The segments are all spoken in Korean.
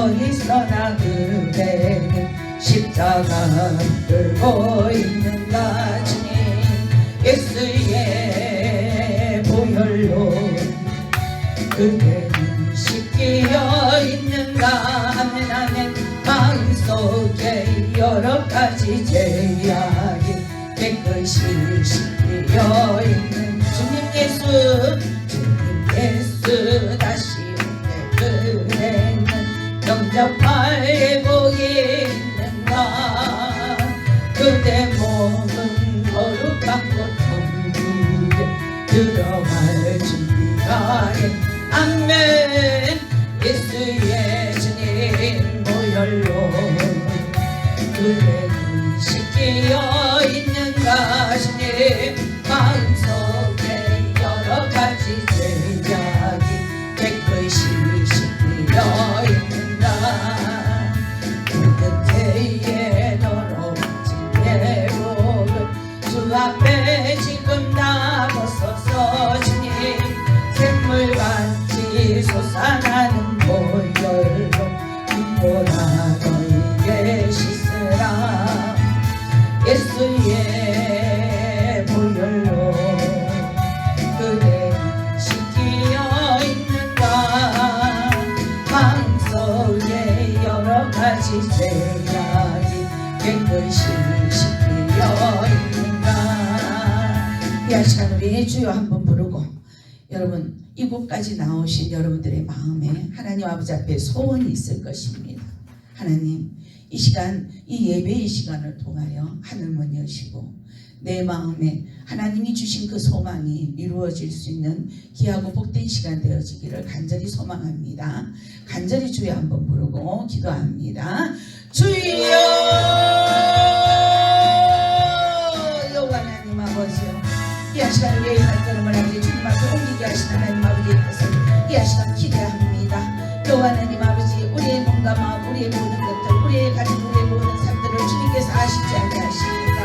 있어나 그대는 십자가 들고 있는가 주님. 예수의 보혈로 그대는 씻기어 있는가. 아멘 아멘. 마음속에 여러가지 죄악이 깨끗이 씻기어 있는 주님 예수. 주님 예수 다시 오네 그대는 영접하고 있는가. 그대 몸은 거룩한 곳 천국에 들어갈 준비가 해. 아멘. 예수의 주님 보혈로 그대는 씻기어 있는가 주님. 마음속에 여러가지 죄악이 깨끗이 씻기어 있는가. 그때에 더러워진 예복을 주 앞에 지금 나서서 주님. 샘물같이 솟아나는 보혈로 눈보라 너에게 씻으라. 예수의 보혈로 그대는 씻기어 있는가. 마음속에 여러가지 죄악이 깨끗이 씻기어 있는가. 이 시간 우리 주여 한번 부르고 여러분 이곳까지 나오신 여러분들의 마음에 하나님 아버지 앞에 소원이 있을 것입니다. 하나님 이 시간 이 예배의 시간을 통하여 하늘문 여시고 내 마음에 하나님이 주신 그 소망이 이루어질 수 있는 귀하고 복된 시간 되어지기를 간절히 소망합니다. 간절히 주여 한번 부르고 기도합니다. 주여 여호와 하나님 아버지요, 이 시간 우리의 발걸음을 아버지 주님 앞에 옮기게 하신 하나님 아버지의 뜻을 이 시간 기대합니다. 여호와 하나님 아버지, 우리의 몸과 마음, 우리의 모든 것들, 우리의 가진 우리의 모든 삶들을 주님께서 아시지 아니하십니까?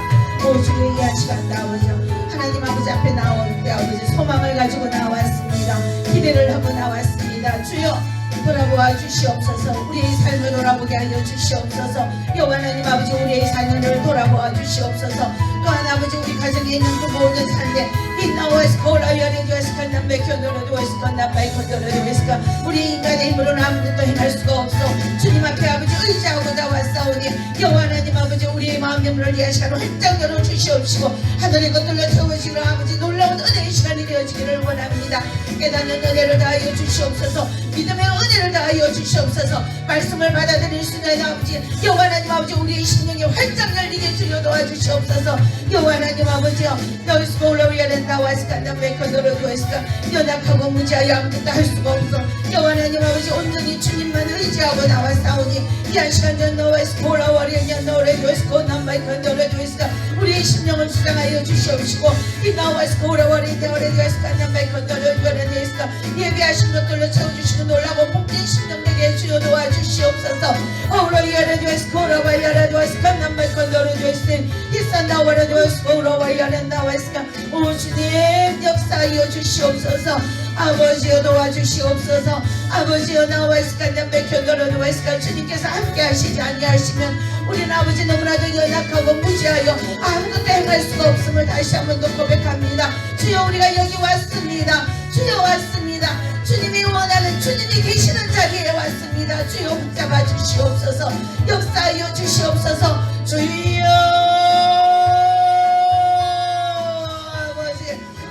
오 주의 이 시간 아버지 하나님 아버지 앞에 나올 때 아버지 소망을 가지고 나왔습니다. 기대를 하고 나왔습니다. 주여 돌아보아 주시옵소서. 우리의 삶을 돌아보게 하여 주시옵소서. 여호와 하나님 아버지, 우리의 삶을 돌아보아 주시옵소서. 또한 아버지 우리 가정에 있는 그 모든 삶에 빛나오에서 거울하여내주었을까 남의 견도로주었을까 남의 견도로주었을까 우리 인간의 힘으로는 아무것도 행할 수가 없어. 주님 앞에 아버지 의지하고 나왔사오니 여호와 하나님 아버지 우리의 마음 염려를 이 시간 활짝 열어주시옵시고 하늘의 것들로 채워지기를 아버지 놀라운 은혜의 시간이 되어지기를 원합니다. 깨닫는 은혜를 다하여 주시옵소서. 믿음의 은혜를 다하여 주시옵소서. 말씀을 받아들일 수 있는 아버지 여호와 하나님 아버지 우리의 심령이 활짝 열리게 주여 도와주시옵소서. 여호와 하나님 아버지여, 너희가 올라오야 된다 와스까 남의 건너로 도했을까 연약하고 무지하여 아무것도 할 수가 없어. 여호와 하나님 아버지 온전히 주님만 의지하고 나왔사오니 이 한 시간 전 너와스까 올라오려냐 너를 도했을까 남의 건너로 도했을까 우리의 심령을 수장하여 주시옵시고 이 나와스까 올라오려냐 너를 도했을까 남의 건너로 도했을까 예배하신 것들로 채워주시고 놀라고 복된 심령 되게 주여 도와주시옵소서. 어울러야 도했을까 올라와야 도했을까 남의 건너로 도했을까 이산 나와라 도했을까 올라와야 나왔을까 오 주님 역사하여 주시옵소서. 아버지여 도와주시옵소서. 아버지여 나와있을까 남의 견도로 나와있을까 주님께서 함께 하시지 아니하시면 우리는 아버지 너무나도 연약하고 무지하여 아무것도 행할 수가 없음을 다시 한번 더 고백합니다. 주여 우리가 여기 왔습니다. 주여 왔습니다. 주님이 원하는 주님이 계시는 자리에 왔습니다. 주여 붙잡아 주시옵소서. 역사하여 주시옵소서. 주여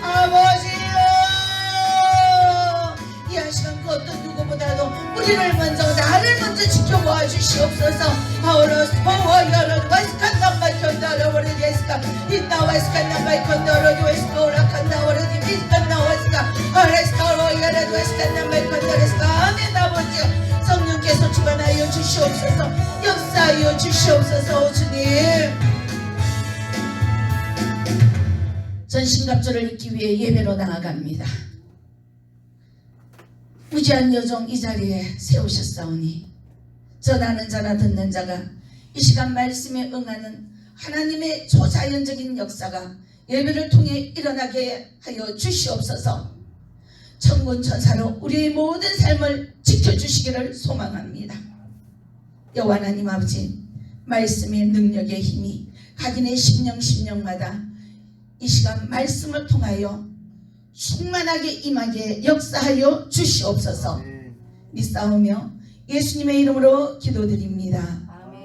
아버지요, 이 한 시간 그 어떤 누구보다도 우리를 먼저 나를 먼저 지켜보아 주시옵소서. 아우러스 보호여러 와스칸 남바이 견다러 버리겠을까 이따 와스칸 남바이 견다러 주에스까 오락한다 버리지 비스칸 나와스까 아레스카 로이여러 와스칸 남바이 견다레스까 아멘. 아버지요 성령께서 주관하여 주시옵소서. 역사하여 주시옵소서. 주님 전신갑주를 입기 위해 예배로 나아갑니다. 무지한 여종 이 자리에 세우셨사오니 전하는 자나 듣는 자가 이 시간 말씀에 응하는 하나님의 초자연적인 역사가 예배를 통해 일어나게 하여 주시옵소서. 천군 천사로 우리의 모든 삶을 지켜주시기를 소망합니다. 여호와 하나님 아버지, 말씀의 능력의 힘이 각인의 심령마다 이 시간 말씀을 통하여 충만하게 임하게 역사하여 주시옵소서. 믿사오며 예수님의 이름으로 기도드립니다.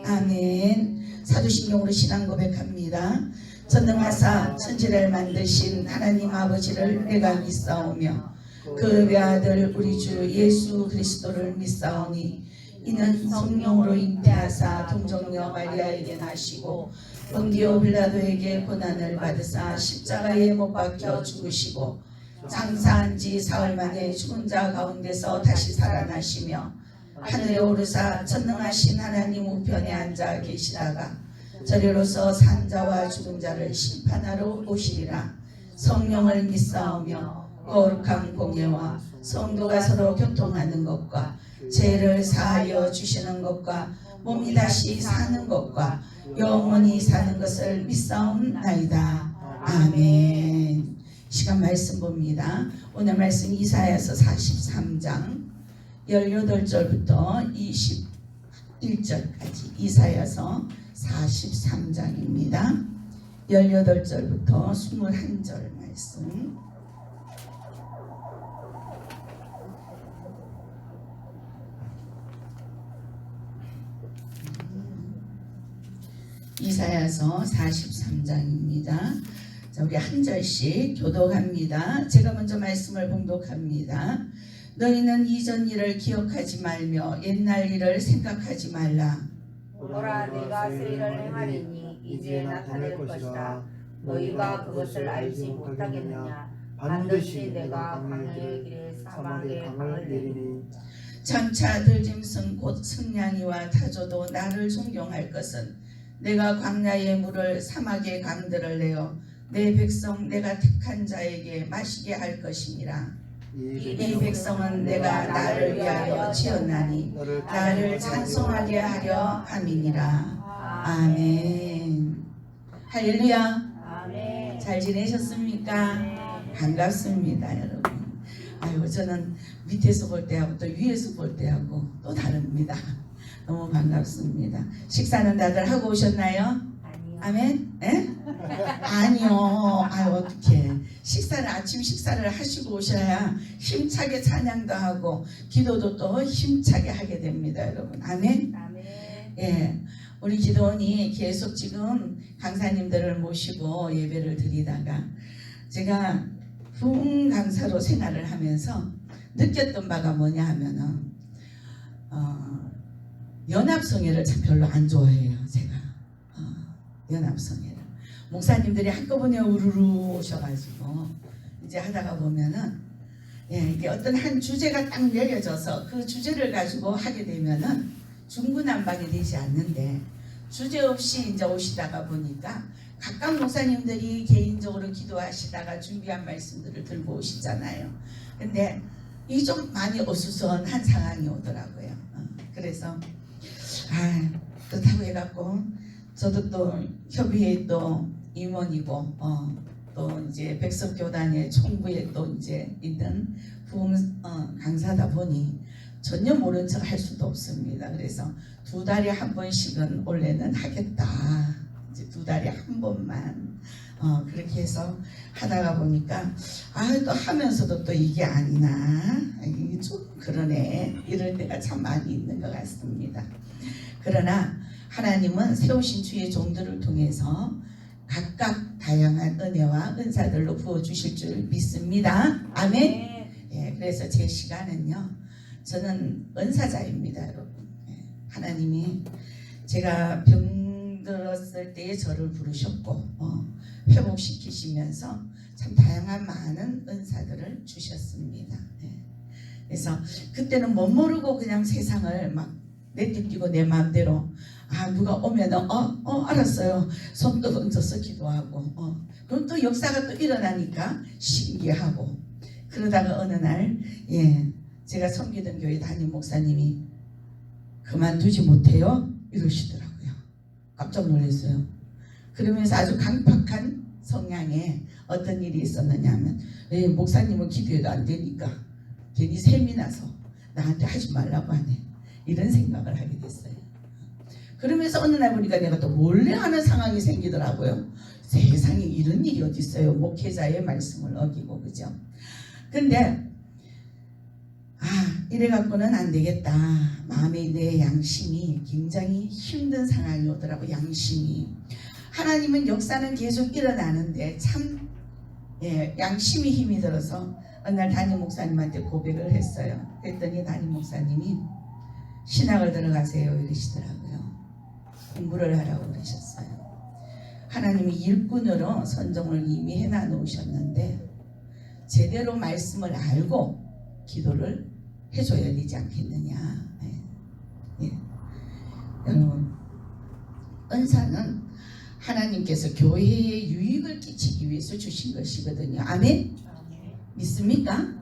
아멘. 사도신경으로 신앙 고백합니다. 전능하사 천지를 만드신 하나님 아버지를 내가 믿사오며 그 외아들 우리 주 예수 그리스도를 믿사오니 이는 성령으로 잉태하사 동정녀 마리아에게 나시고 본디오 빌라도에게 고난을 받으사 십자가에 못 박혀 죽으시고 장사한 지 사흘 만에 죽은 자 가운데서 다시 살아나시며 하늘에 오르사 전능하신 하나님 우편에 앉아 계시다가 저리로서 산자와 죽은 자를 심판하러 오시리라. 성령을 믿사오며 거룩한 공예와 성도가 서로 교통하는 것과 죄를 사하여 주시는 것과 몸이 다시 사는 것과 영원히 사는 것을 믿사옵나이다. 아멘. 시간 말씀 봅니다. 오늘 말씀 이사야서 43장 18절부터 21절까지 이사야서 43장입니다. 18절부터 21절 말씀. 이사야서 43장입니다. 자, 우리 한 절씩 교독합니다. 제가 먼저 말씀을 봉독합니다. 너희는 이전 일을 기억하지 말며 옛날 일을 생각하지 말라. 보라, 내가 새 일을 행하리니 이제 나타낼 것이라. 너희가 그것을 알지 못하겠느냐. 반드시 내가 광야의 길에 사막에 강을 내리니. 장차 들짐승 곧 승냥이와 타조도 나를 존경할 것은 내가 광야의 물을 사막의 강들을 내어 내 백성 내가 택한 자에게 마시게 할 것이니라. 이 백성은 내가 나를 위하여 지었나니 나를 찬송하게 하려 함이니라. 아멘. 할렐루야. 아멘. 잘 지내셨습니까? 반갑습니다, 여러분. 아유, 저는 밑에서 볼 때하고 또 위에서 볼 때하고 또 다릅니다. 너무 반갑습니다. 식사는 다들 하고 오셨나요? 아멘? 에? 아니요. 아유, 어떡해. 아침 식사를 하시고 오셔야 힘차게 찬양도 하고 기도도 또 힘차게 하게 됩니다, 여러분. 아멘? 아멘. 예. 우리 기도원이 계속 지금 강사님들을 모시고 예배를 드리다가 제가 부흥 강사로 생활을 하면서 느꼈던 바가 뭐냐 하면은 연합성회를 참 별로 안 좋아해요, 제가. 연합성회를. 목사님들이 한꺼번에 우르르 오셔가지고 이제 하다가 보면은 이게 어떤 한 주제가 딱 내려져서 그 주제를 가지고 하게 되면은 중구난방이 되지 않는데 주제 없이 이제 오시다가 보니까 각각 목사님들이 개인적으로 기도하시다가 준비한 말씀들을 들고 오시잖아요. 근데 이게 좀 많이 어수선한 상황이 오더라고요. 그래서 그렇다고 해갖고 저도 또 협의회 또 임원이고 또 이제 백석교단의 총부에 또 이제 있는 부흥 강사다 보니 전혀 모른 척 할 수도 없습니다. 그래서 2달에 한 번씩은 원래는 하겠다. 이제 2달에 한 번만 그렇게 해서 하다가 보니까 또 하면서도 또 이게 아니나 이게 좀 그러네. 이럴 때가 참 많이 있는 것 같습니다. 그러나 하나님은 세우신 주의 종들을 통해서 각각 다양한 은혜와 은사들로 부어주실 줄 믿습니다. 아멘. 예, 그래서 제 시간은요, 저는 은사자입니다, 여러분. 예, 하나님이 제가 병들었을 때에 저를 부르셨고 회복시키시면서 참 다양한 많은 은사들을 주셨습니다. 예, 그래서 그때는 못 모르고 그냥 세상을 막 내뛰고 내 마음대로 누가 오면은 알았어요. 손도 얹어서 기도하고 그럼 또 역사가 또 일어나니까 신기하고 그러다가 어느 날 제가 섬기던 교회 담임 목사님이 그만두지 못해요 이러시더라고요. 깜짝 놀랐어요. 그러면서 아주 강팍한 성향에 어떤 일이 있었느냐 하면 목사님은 기도해도 안 되니까 괜히 셈이 나서 나한테 하지 말라고 하네. 이런 생각을 하게 됐어요. 그러면서 어느 날 보니까 내가 또 몰래 하는 상황이 생기더라고요. 세상에 이런 일이 어디 있어요. 목회자의 말씀을 어기고, 그죠? 근데 이래갖고는 안 되겠다. 마음의 내 양심이 굉장히 힘든 상황이 오더라고. 양심이. 하나님은 역사는 계속 일어나는데 참 양심이 힘이 들어서 어느 날 담임 목사님한테 고백을 했어요. 그랬더니 담임 목사님이 신학을 들어가세요 이러시더라고요. 공부를 하라고 그러셨어요. 하나님이 일꾼으로 선정을 이미 해놔 놓으셨는데 제대로 말씀을 알고 기도를 해줘야 되지 않겠느냐. 여러분, 은사는 하나님께서 교회에 유익을 끼치기 위해서 주신 것이거든요. 아멘? 믿습니까?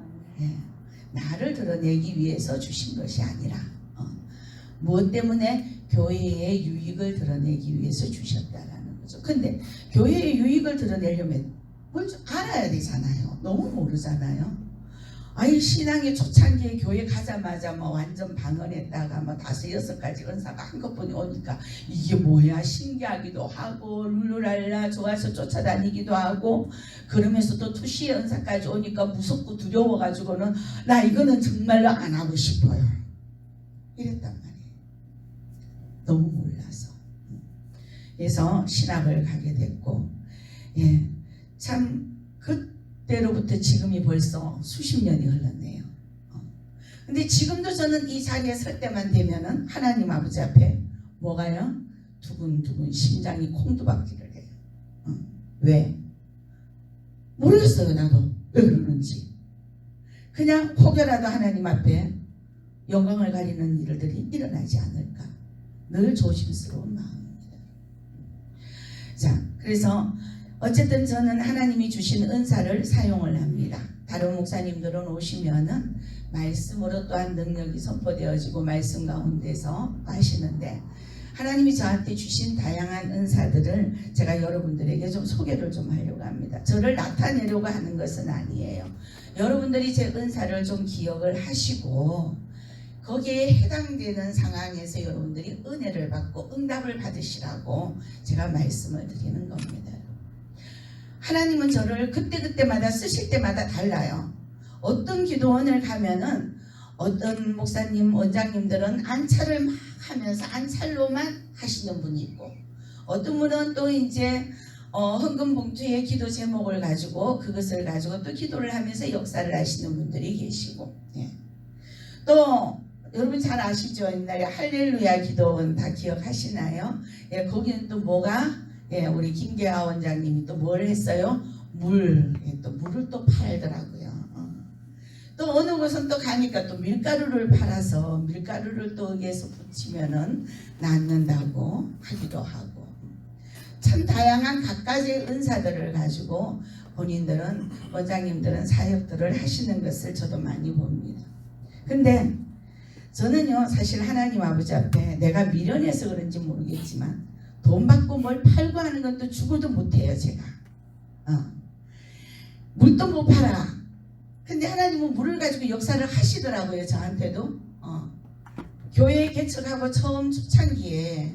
나를 드러내기 위해서 주신 것이 아니라 무엇 때문에 교회의 유익을 드러내기 위해서 주셨다라는 거죠. 근데 교회의 유익을 드러내려면 뭘 좀 알아야 되잖아요. 너무 모르잖아요. 신앙의 초창기에 교회 가자마자 완전 방언했다가 5-6가지 은사가 한꺼번에 오니까 이게 뭐야 신기하기도 하고 룰루랄라 좋아서 쫓아다니기도 하고 그러면서 또 투시의 은사까지 오니까 무섭고 두려워가지고는 나 이거는 정말로 안 하고 싶어요. 이랬단 말이에요. 너무 몰라서. 그래서 신학을 가게 됐고 참 그때로부터 지금이 벌써 수십 년이 흘렀네요. 근데 지금도 저는 이 자리에 설 때만 되면은 하나님 아버지 앞에 뭐가요? 두근두근 심장이 콩두박질을 해요. 왜? 모르겠어요. 나도 왜 그러는지. 그냥 혹여라도 하나님 앞에 영광을 가리는 일들이 일어나지 않을까 늘 조심스러운 마음입니다. 자, 그래서 어쨌든 저는 하나님이 주신 은사를 사용을 합니다. 다른 목사님들은 오시면은 말씀으로 또한 능력이 선포되어지고 말씀 가운데서 하시는데 하나님이 저한테 주신 다양한 은사들을 제가 여러분들에게 좀 소개를 좀 하려고 합니다. 저를 나타내려고 하는 것은 아니에요. 여러분들이 제 은사를 좀 기억을 하시고 거기에 해당되는 상황에서 여러분들이 은혜를 받고 응답을 받으시라고 제가 말씀을 드리는 겁니다. 하나님은 저를 그때그때마다 쓰실 때마다 달라요. 어떤 기도원을 가면은 어떤 목사님, 원장님들은 안찰을 막 하면서 안찰로만 하시는 분이 있고 어떤 분은 또 이제 헌금 봉투에 기도 제목을 가지고 그것을 가지고 또 기도를 하면서 역사를 하시는 분들이 계시고 또 여러분 잘 아시죠? 옛날에 할렐루야 기도원 다 기억하시나요? 거기는 또 뭐가 우리 김계하 원장님이 또 뭘 했어요? 또 물을 또 팔더라고요. 또 어느 곳은 또 가니까 또 밀가루를 팔아서 밀가루를 또 여기에서 붙이면은 낫는다고 하기도 하고 참 다양한 각가지의 은사들을 가지고 본인들은 원장님들은 사역들을 하시는 것을 저도 많이 봅니다. 근데 저는요 사실 하나님 아버지 앞에 내가 미련해서 그런지 모르겠지만 돈 받고 뭘 팔고 하는 것도 죽어도 못해요 제가. 물도 못 팔아. 근데 하나님은 물을 가지고 역사를 하시더라고요 저한테도. 교회 개척하고 처음 초창기에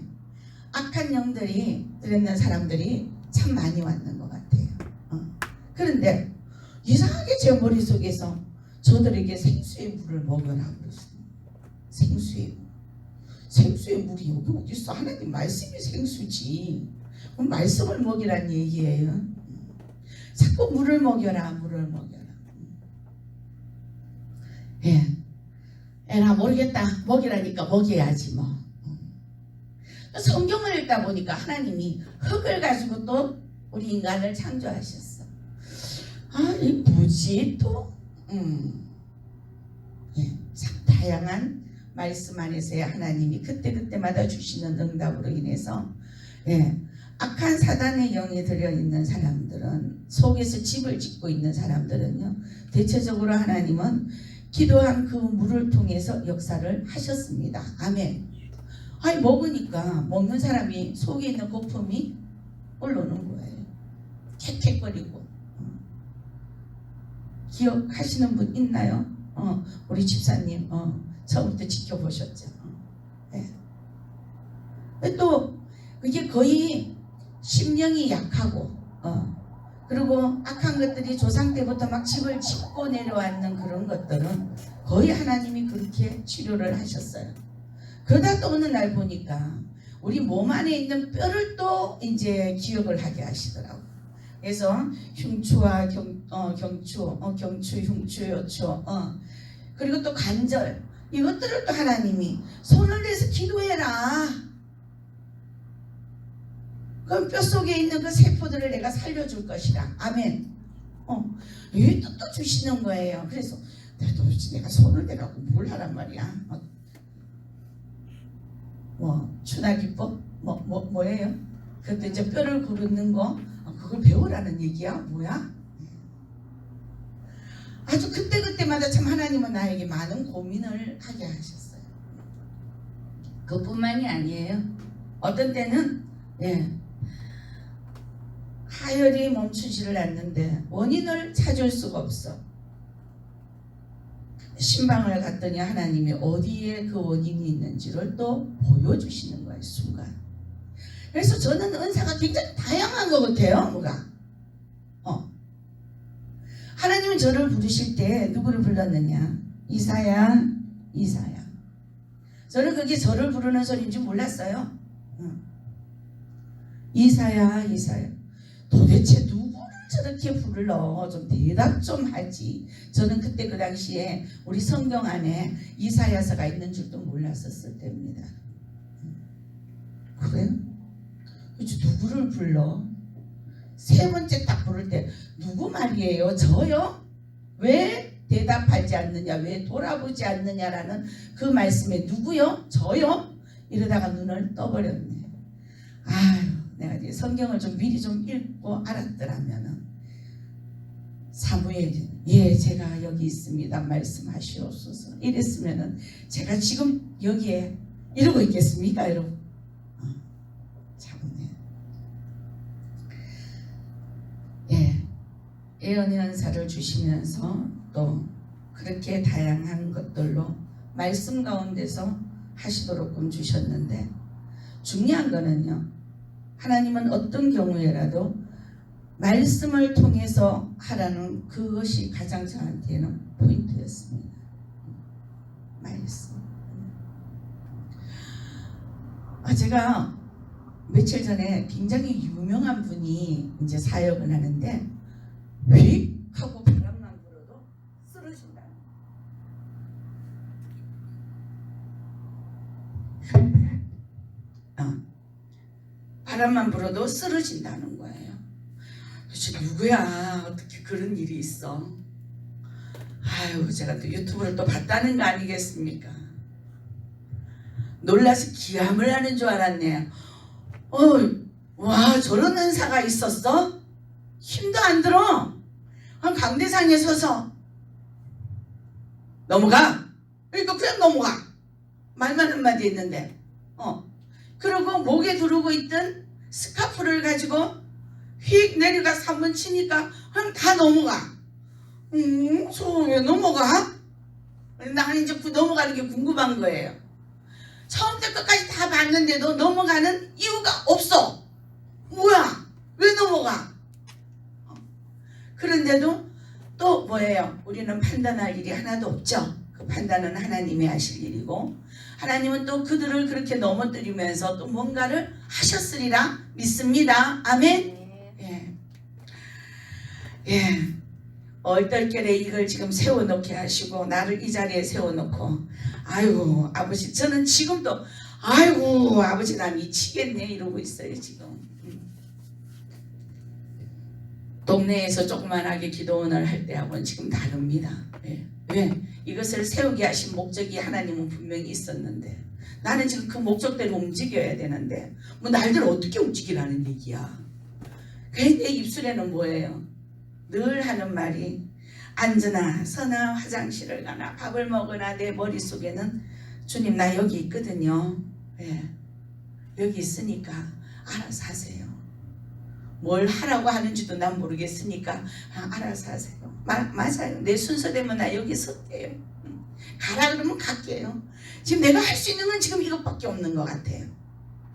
악한 영들이 들었는 사람들이 참 많이 왔는 것 같아요. 그런데 이상하게 제 머릿속에서 저들에게 생수의 물을 먹여라 그랬어요. 생수의 물이 여기 어디 있어? 하나님 말씀이 생수지. 그럼 말씀을 먹이란 얘기예요. 자꾸 물을 먹여라. 나 모르겠다. 먹이라니까 먹여야지 뭐. 성경을 읽다 보니까 하나님이 흙을 가지고 또 우리 인간을 창조하셨어. 이 뭐지 또? 참 다양한 말씀 안에서의 하나님이 그때그때마다 주시는 응답으로 인해서 악한 사단의 영이 들어있는 사람들은 속에서 집을 짓고 있는 사람들은요 대체적으로 하나님은 기도한 그 물을 통해서 역사를 하셨습니다. 아멘. 먹으니까 먹는 사람이 속에 있는 거품이 올라오는 거예요. 캑캑거리고. 기억하시는 분 있나요? 우리 집사님 처음부터 지켜보셨죠. 또 그게 거의 심령이 약하고 그리고 악한 것들이 조상 때부터 막 집을 짓고 내려왔는 그런 것들은 거의 하나님이 그렇게 치료를 하셨어요. 그러다 또 어느 날 보니까 우리 몸 안에 있는 뼈를 또 이제 기억을 하게 하시더라고요. 그래서 흉추와 경추, 흉추, 요추, 그리고 또 관절, 이것들을 또 하나님이 손을 내서 기도해라. 그럼 뼛속에 있는 그 세포들을 내가 살려줄 것이라. 아멘. 이게 또 주시는 거예요. 그래서 도대체 내가 손을 대갖고 뭘 하란 말이야. 추나기법? 뭐예요? 그것도 이제 뼈를 고르는 거, 그걸 배우라는 얘기야? 뭐야? 아주 그때그때마다 참 하나님은 나에게 많은 고민을 하게 하셨어요. 그뿐만이 아니에요. 어떤 때는 하혈이 멈추지를 않는데 원인을 찾을 수가 없어. 신방을 갔더니 하나님이 어디에 그 원인이 있는지를 또 보여주시는 거예요. 순간. 그래서 저는 은사가 굉장히 다양한 것 같아요. 뭐가 하나님은 저를 부르실 때 누구를 불렀느냐? 이사야. 저는 그게 저를 부르는 소리인지 몰랐어요. 이사야. 도대체 누구를 저렇게 불러? 좀 대답 좀 하지. 저는 그때 그 당시에 우리 성경 안에 이사야서가 있는 줄도 몰랐었을 때입니다. 그래요? 누구를 불러? 세 번째 딱 부를 때 누구 말이에요? 저요? 왜 대답하지 않느냐? 왜 돌아보지 않느냐라는 그 말씀에 누구요? 저요? 이러다가 눈을 떠버렸네. 아유, 내가 이제 성경을 좀 미리 좀 읽고 알았더라면은 사무엘이 제가 여기 있습니다. 말씀하시옵소서. 이랬으면은 제가 지금 여기에 이러고 있겠습니까, 여러분? 참네. 예언의 은사를 주시면서 또 그렇게 다양한 것들로 말씀 가운데서 하시도록끔 주셨는데 중요한 거는요. 하나님은 어떤 경우에라도 말씀을 통해서 하라는 그것이 가장 저한테는 포인트였습니다. 말씀. 제가 며칠 전에 굉장히 유명한 분이 이제 사역을 하는데 휙 하고 바람만 불어도 쓰러진다. 바람만 불어도 쓰러진다는 거예요. 도대체 누구야? 어떻게 그런 일이 있어? 아유, 제가 또 유튜브를 또 봤다는 거 아니겠습니까? 놀라서 기함을 하는 줄 알았네요. 와, 저런 은사가 있었어? 힘도 안 들어. 강대상에 서서 넘어가. 그러니까 그냥 넘어가. 말만 한마디 했는데 그리고 목에 두르고 있던 스카프를 가지고 휙 내려가서 한번 치니까 그냥 다 넘어가. 저 왜 넘어가? 나는 이제 그 넘어가는 게 궁금한 거예요. 처음부터 끝까지 다 봤는데도 넘어가는 이유가 없어. 뭐야? 왜 넘어가? 그런데도 또 뭐예요? 우리는 판단할 일이 하나도 없죠. 그 판단은 하나님이 하실 일이고 하나님은 또 그들을 그렇게 넘어뜨리면서 또 뭔가를 하셨으리라 믿습니다. 아멘. 얼떨결에 이걸 지금 세워놓게 하시고 나를 이 자리에 세워놓고 아이고 아버지 저는 지금도 아이고 아버지 나 미치겠네 이러고 있어요 지금. 동네에서 조그만하게 기도원을 할 때하고는 지금 다릅니다. 왜? 이것을 세우게 하신 목적이 하나님은 분명히 있었는데 나는 지금 그 목적대로 움직여야 되는데 뭐 날들 어떻게 움직이라는 얘기야. 내 입술에는 뭐예요? 늘 하는 말이 앉으나 서나 화장실을 가나 밥을 먹으나 내 머릿속에는 주님 나 여기 있거든요. 여기 있으니까 알아서 하세요. 뭘 하라고 하는지도 난 모르겠으니까 알아서 하세요. 맞아요. 내 순서되면 나 여기 섰대요. 가라 그러면 갈게요. 지금 내가 할 수 있는 건 지금 이것밖에 없는 것 같아요.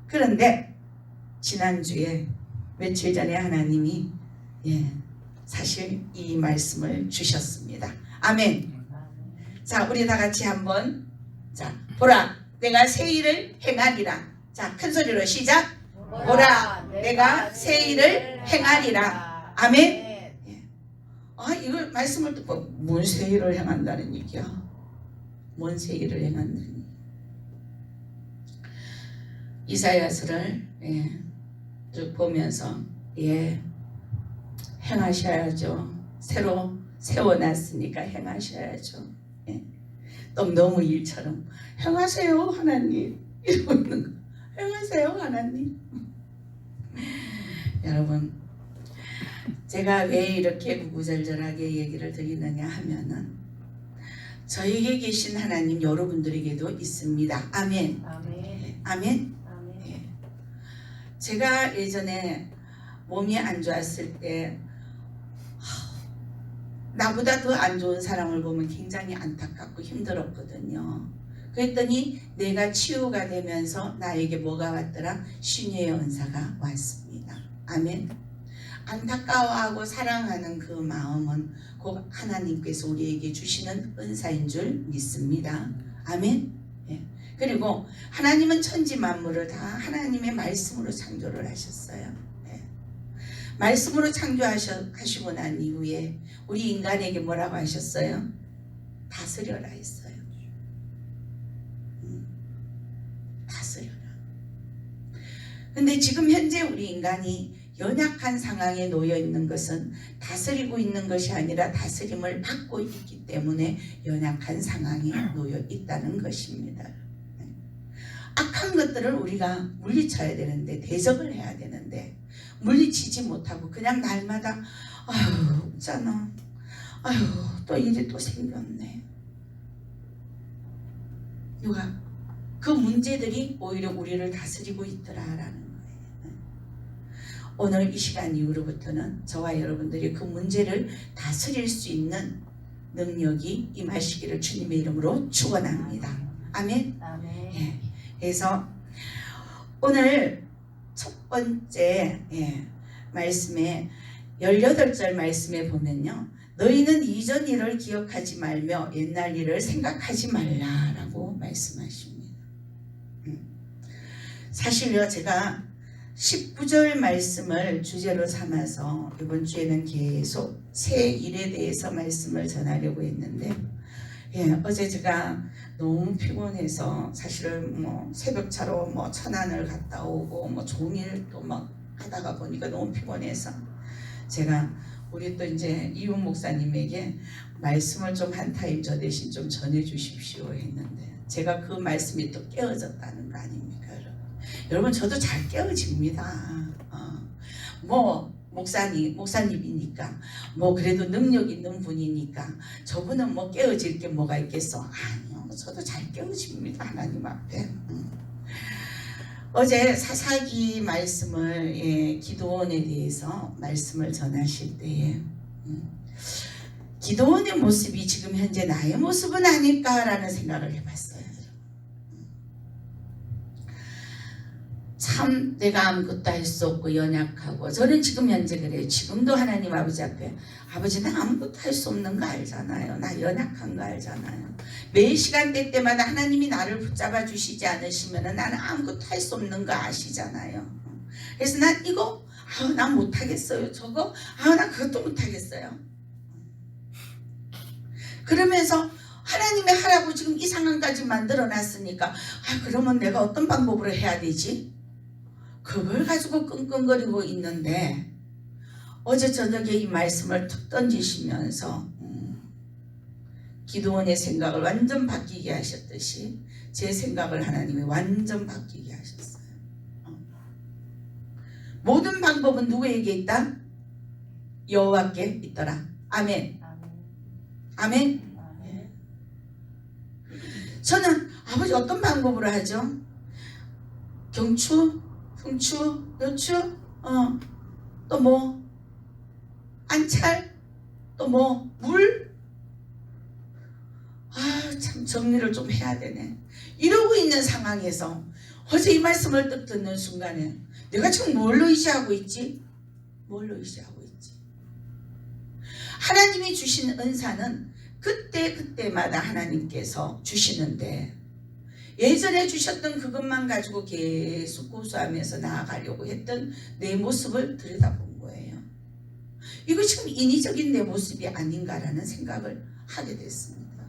그런데 지난주에 며칠 전에 하나님이 사실 이 말씀을 주셨습니다. 아멘. 자, 우리 다 같이 한번 보라 내가 새 일을 행하리라. 자, 큰 소리로 시작. 보라 내가 새 일을 행하리라. 아멘. 이걸 말씀을 듣고 뭔 새 일을 행한다는 얘기야? 뭔 새 일을 행한다는 얘기야? 이사야서를 쭉 보면서 행하셔야죠. 새로 세워놨으니까 행하셔야죠. 너무 일처럼 행하세요 하나님 이러고 있는 거. 행하세요 하나님. 여러분, 제가 왜 이렇게 구구절절하게 얘기를 드리느냐 하면은 저에게 계신 하나님 여러분들에게도 있습니다. 아멘. 아멘. 아멘. 아멘. 제가 예전에 몸이 안 좋았을 때 나보다 더 안 좋은 사람을 보면 굉장히 안타깝고 힘들었거든요. 그랬더니 내가 치유가 되면서 나에게 뭐가 왔더라? 신유의 은사가 왔습니다. 아멘. 안타까워하고 사랑하는 그 마음은 곧 하나님께서 우리에게 주시는 은사인 줄 믿습니다. 아멘. 그리고 하나님은 천지 만물을 다 하나님의 말씀으로 창조를 하셨어요. 말씀으로 창조하시고 난 이후에 우리 인간에게 뭐라고 하셨어요? 다스려라 했어요. 다스려라. 근데 지금 현재 우리 인간이 연약한 상황에 놓여 있는 것은 다스리고 있는 것이 아니라 다스림을 받고 있기 때문에 연약한 상황에 놓여 있다는 것입니다. 악한 것들을 우리가 물리쳐야 되는데, 대적을 해야 되는데 물리치지 못하고 그냥 날마다 아유 없잖아, 아유 또 일이 또 생겼네. 누가 그 문제들이 오히려 우리를 다스리고 있더라라는 거예요. 오늘 이 시간 이후로부터는 저와 여러분들이 그 문제를 다스릴 수 있는 능력이 임하시기를 주님의 이름으로 축원합니다. 아멘. 아멘. 그래서 오늘 첫 번째 말씀에 18절 말씀에 보면요, 너희는 이전 일을 기억하지 말며 옛날 일을 생각하지 말라라고 말씀하십니다. 사실요, 제가 19절 말씀을 주제로 삼아서 이번 주에는 계속 새 일에 대해서 말씀을 전하려고 했는데, 어제 제가 너무 피곤해서 사실은 새벽차로 천안을 갔다 오고 종일 또 막 하다가 보니까 너무 피곤해서 제가 우리 또 이제 이훈 목사님에게 말씀을 좀 한 타임 저 대신 좀 전해 주십시오 했는데, 제가 그 말씀이 또 깨어졌다는 거 아닙니까, 여러분? 여러분, 저도 잘 깨어집니다. 목사님이니까 그래도 능력 있는 분이니까 저분은 깨어질 게 뭐가 있겠어? 아니요, 저도 잘 깨어집니다, 하나님 앞에. 어제 사사기 말씀을 기도원에 대해서 말씀을 전하실 때에 기도원의 모습이 지금 현재 나의 모습은 아닐까라는 생각을 해봤어요. 참 내가 아무것도 할 수 없고 연약하고, 저는 지금 현재 그래요. 지금도 하나님 아버지 앞에, 아버지 나 아무것도 할 수 없는 거 알잖아요. 나 연약한 거 알잖아요. 매 시간대 때마다 하나님이 나를 붙잡아 주시지 않으시면 나는 아무것도 할 수 없는 거 아시잖아요. 그래서 난 이거 난 못하겠어요. 저거 난 그것도 못하겠어요. 그러면서 하나님의 하라고 지금 이 상황까지 만들어 놨으니까 그러면 내가 어떤 방법으로 해야 되지? 그걸 가지고 끙끙거리고 있는데, 어제 저녁에 이 말씀을 툭 던지시면서 기도원의 생각을 완전 바뀌게 하셨듯이 제 생각을 하나님이 완전 바뀌게 하셨어요. 모든 방법은 누구에게 있다? 여호와께 있더라. 아멘. 아멘. 저는 아버지 어떤 방법으로 하죠? 경추, 흉추, 노추, 또 안찰, 또 물? 참 정리를 좀 해야 되네. 이러고 있는 상황에서 어제 이 말씀을 딱 듣는 순간에 내가 지금 뭘로 의지하고 있지? 뭘로 의지하고 있지? 하나님이 주신 은사는 그때마다 하나님께서 주시는데 예전에 주셨던 그것만 가지고 계속 고수하면서 나아가려고 했던 내 모습을 들여다본 거예요. 이거 지금 인위적인 내 모습이 아닌가라는 생각을 하게 됐습니다.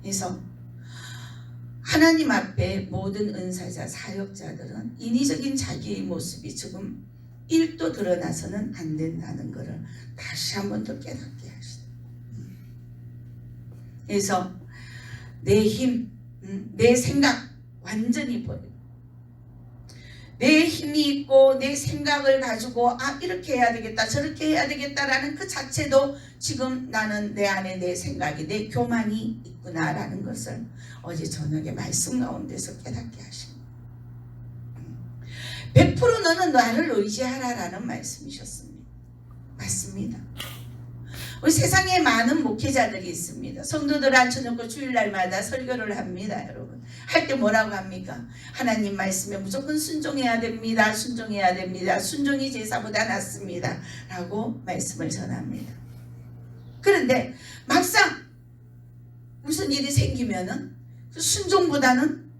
그래서 하나님 앞에 모든 은사자, 사역자들은 인위적인 자기의 모습이 지금 1도 드러나서는 안 된다는 것을 다시 한 번 더 깨닫게 하시다. 그래서 내 힘, 내 생각 완전히 버리고 내 힘이 있고 내 생각을 가지고 이렇게 해야 되겠다 저렇게 해야 되겠다라는 그 자체도 지금 나는 내 안에 내 생각이 내 교만이 있구나라는 것을 어제 저녁에 말씀 가운데서 깨닫게 하십니다. 100% 너는 나를 의지하라라는 말씀이셨습니다. 맞습니다. 우리 세상에 많은 목회자들이 있습니다. 성도들 앉혀놓고 주일날마다 설교를 합니다. 여러분 할 때 뭐라고 합니까? 하나님 말씀에 무조건 순종해야 됩니다. 순종해야 됩니다. 순종이 제사보다 낫습니다. 라고 말씀을 전합니다. 그런데 막상 무슨 일이 생기면은 그 순종보다는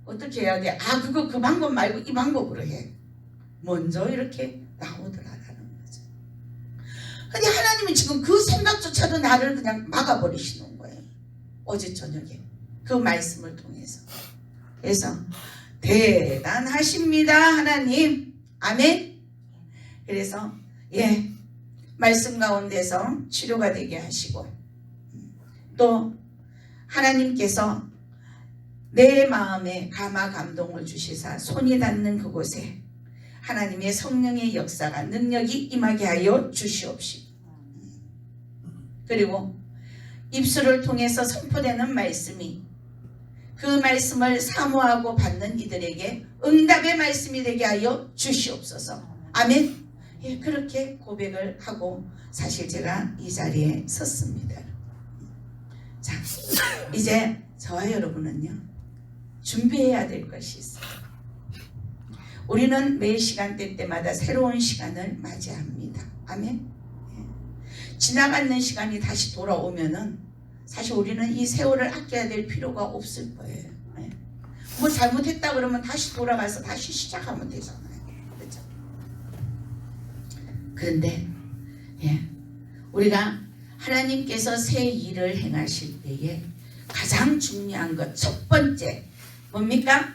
어떻게 해야 돼? 그 방법 말고 이 방법으로 해. 먼저 이렇게 나오더라라는 거죠. 근데 하나님은 지금 그 생각조차도 나를 그냥 막아버리시는 거예요. 어제 저녁에 그 말씀을 통해서. 그래서 대단하십니다 하나님. 아멘. 그래서 말씀 가운데서 치료가 되게 하시고 또 하나님께서 내 마음에 감화 감동을 주시사 손이 닿는 그곳에 하나님의 성령의 역사가 능력이 임하게 하여 주시옵시고 그리고 입술을 통해서 선포되는 말씀이 그 말씀을 사모하고 받는 이들에게 응답의 말씀이 되게 하여 주시옵소서. 아멘. 그렇게 고백을 하고 사실 제가 이 자리에 섰습니다. 자, 이제 저와 여러분은요 준비해야 될 것이 있어요. 우리는 매 시간대 때마다 새로운 시간을 맞이합니다. 아멘. 지나가는 시간이 다시 돌아오면은 사실 우리는 이 세월을 아껴야 될 필요가 없을 거예요. 뭐 잘못했다 그러면 다시 돌아가서 다시 시작하면 되잖아요. 그렇죠? 그런데 우리가 하나님께서 새 일을 행하실 때에 가장 중요한 것 첫 번째 뭡니까?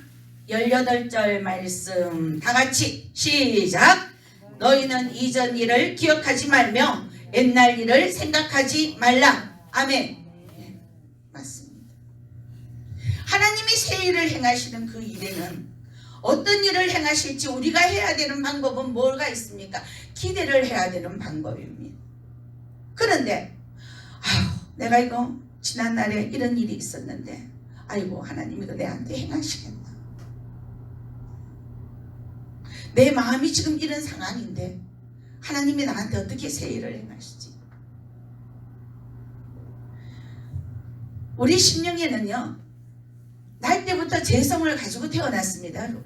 18절 말씀 다 같이 시작. 너희는 이전 일을 기억하지 말며 옛날 일을 생각하지 말라. 아멘. 맞습니다. 하나님이 새 일을 행하시는 그 일에는 어떤 일을 행하실지 우리가 해야 되는 방법은 뭐가 있습니까? 기대를 해야 되는 방법입니다. 그런데 내가 이거 지난날에 이런 일이 있었는데 아이고 하나님 이거 내한테 행하시겠나? 내 마음이 지금 이런 상황인데 하나님이 나한테 어떻게 새 일을 행하시지? 우리 심령에는요 날 때부터 재성을 가지고 태어났습니다. 여러분.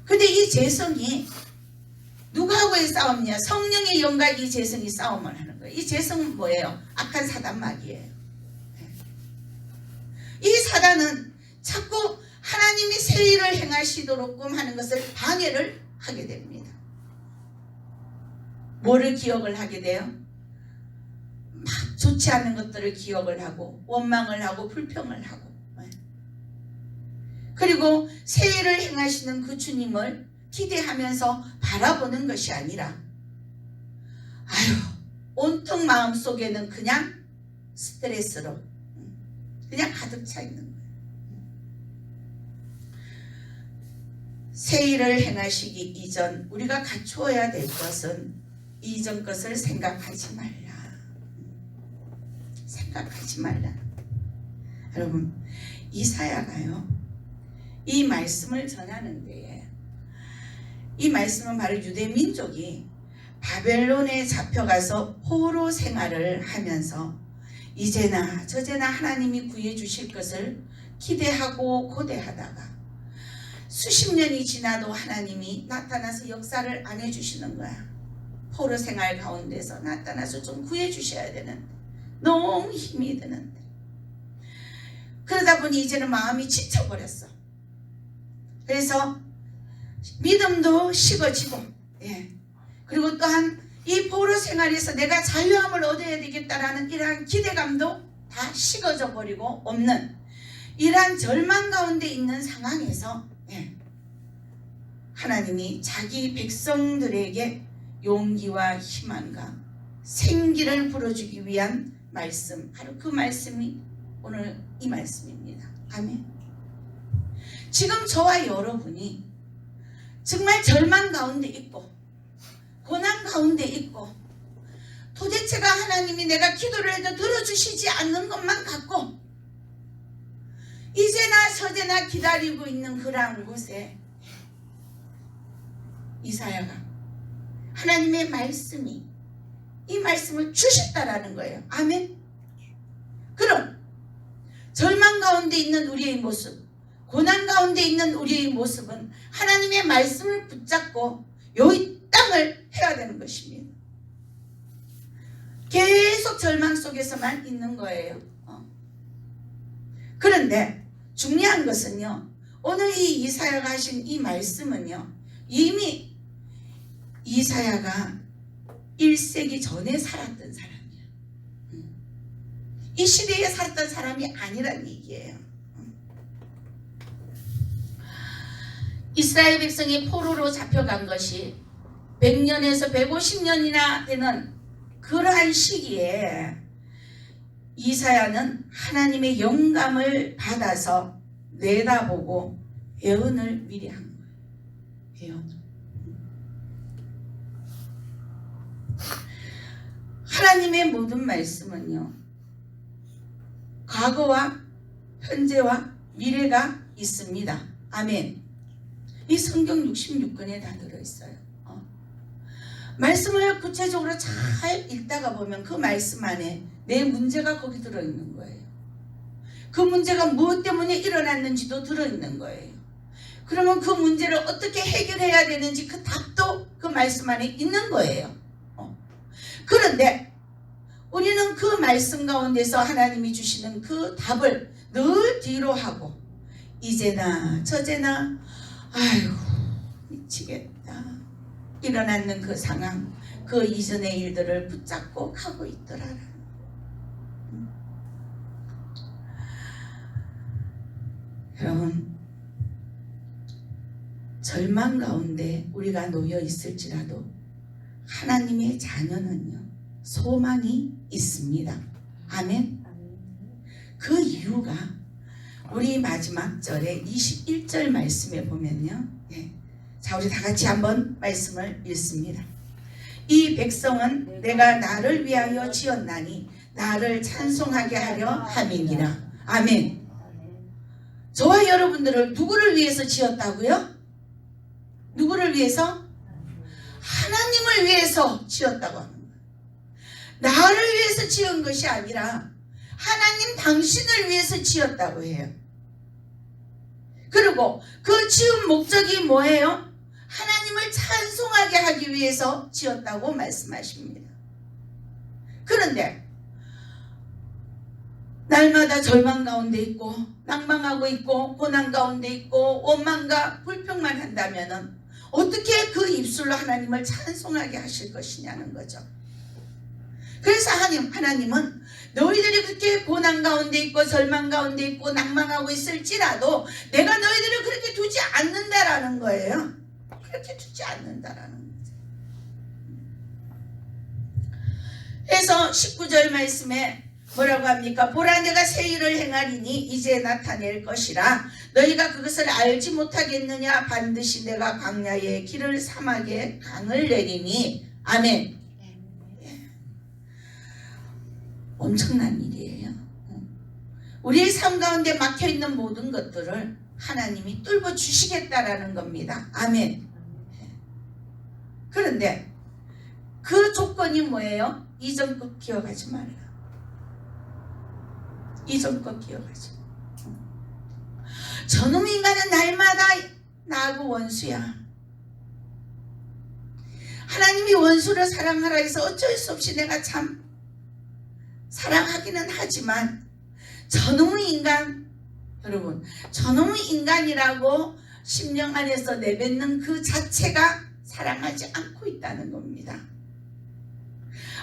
근데 이 재성이 누구하고의 싸움이냐? 성령의 영과 이 재성이 싸움을 하는 거예요. 이 재성은 뭐예요? 악한 사단마귀예요. 이 사단은 자꾸 하나님이 새 일을 행하시도록끔 하는 것을 방해를 하게 됩니다. 뭐를 기억을 하게 돼요? 막 좋지 않은 것들을 기억을 하고 원망을 하고 불평을 하고 그리고 새 일을 행하시는 그 주님을 기대하면서 바라보는 것이 아니라 온통 마음속에는 그냥 스트레스로 그냥 가득 차 있는 거예요. 새 일을 행하시기 이전 우리가 갖추어야 될 것은 이전 것을 생각하지 말라. 생각하지 말라. 여러분 이사야가요 이 말씀을 전하는 데에 이 말씀은 바로 유대 민족이 바벨론에 잡혀가서 포로 생활을 하면서 이제나 저제나 하나님이 구해주실 것을 기대하고 고대하다가 수십 년이 지나도 하나님이 나타나서 역사를 안 해주시는 거야. 포로 생활 가운데서 나타나서 좀 구해주셔야 되는데 너무 힘이 드는데 그러다 보니 이제는 마음이 지쳐버렸어. 그래서 믿음도 식어지고 그리고 또한 이 포로 생활에서 내가 자유함을 얻어야 되겠다라는 이러한 기대감도 다 식어져 버리고 없는 이러한 절망 가운데 있는 상황에서 하나님이 자기 백성들에게 용기와 희망과 생기를 불어주기 위한 말씀, 바로 그 말씀이 오늘 이 말씀입니다. 아멘. 지금 저와 여러분이 정말 절망 가운데 있고 고난 가운데 있고 도대체가 하나님이 내가 기도를 해도 들어주시지 않는 것만 같고 이제나 저제나 기다리고 있는 그러한 곳에 이사야가 하나님의 말씀이 이 말씀을 주셨다라는 거예요. 아멘. 그럼 절망 가운데 있는 우리의 모습, 고난 가운데 있는 우리의 모습은 하나님의 말씀을 붙잡고 이 땅을 해야 되는 것입니다. 계속 절망 속에서만 있는 거예요. 그런데 중요한 것은요, 오늘 이 이사야가 하신 이 말씀은요, 이미 이사야가 1세기 전에 살았던 사람이야. 이 시대에 살았던 사람이 아니란 얘기예요. 이스라엘 백성이 포로로 잡혀간 것이 100년에서 150년이나 되는 그러한 시기에 이사야는 하나님의 영감을 받아서 내다보고 예언을 미리 한 거예요. 예언을. 하나님의 모든 말씀은요, 과거와 현재와 미래가 있습니다. 아멘. 이 성경 66권에 다 들어있어요. 말씀을 구체적으로 잘 읽다가 보면 그 말씀 안에 내 문제가 거기 들어있는 거예요. 그 문제가 무엇 때문에 일어났는지도 들어있는 거예요. 그러면 그 문제를 어떻게 해결해야 되는지 그 답도 그 말씀 안에 있는 거예요. 그런데 우리는 그 말씀 가운데서 하나님이 주시는 그 답을 늘 뒤로 하고 이제나 저제나 아이고 미치겠다 일어났는 그 상황, 그 이전의 일들을 붙잡고 가고 있더라. 여러분, 절망 가운데 우리가 놓여 있을지라도 하나님의 자녀는요, 소망이 있습니다. 아멘. 그 이유가 우리 마지막 절에 21절 말씀에 보면요, 자, 우리 다 같이 한번 말씀을 읽습니다. 이 백성은 내가 나를 위하여 지었나니 나를 찬송하게 하려 함이니라. 아멘. 저와 여러분들을 누구를 위해서 지었다고요? 누구를 위해서? 하나님을 위해서 지었다고 하는 거예요. 나를 위해서 지은 것이 아니라 하나님 당신을 위해서 지었다고 해요. 그리고 그 지은 목적이 뭐예요? 하나님을 찬송하게 하기 위해서 지었다고 말씀하십니다. 그런데 날마다 절망 가운데 있고 낭망하고 있고 고난 가운데 있고 원망과 불평만 한다면 어떻게 그 입술로 하나님을 찬송하게 하실 것이냐는 거죠. 그래서 하나님은 너희들이 그렇게 고난 가운데 있고 절망 가운데 있고 낭망하고 있을지라도 내가 너희들을 그렇게 두지 않는다라는 거예요. 그렇게 두지 않는다라는 거죠. 그래서 19절 말씀에 뭐라고 합니까? 보라 내가 새 일을 행하리니 이제 나타낼 것이라 너희가 그것을 알지 못하겠느냐? 반드시 내가 광야에 길을 사막에 강을 내리니. 아멘. 엄청난 일이에요. 우리의 삶 가운데 막혀있는 모든 것들을 하나님이 뚫어 주시겠다라는 겁니다. 아멘. 그런데 그 조건이 뭐예요? 이전 것 기억하지 말라. 이전 거 기억하죠. 저놈 인간은 날마다 나하고 원수야. 하나님이 원수를 사랑하라 해서 어쩔 수 없이 내가 참 사랑하기는 하지만 저놈의 인간, 여러분, 저놈의 인간이라고 심령 안에서 내뱉는 그 자체가 사랑하지 않고 있다는 겁니다.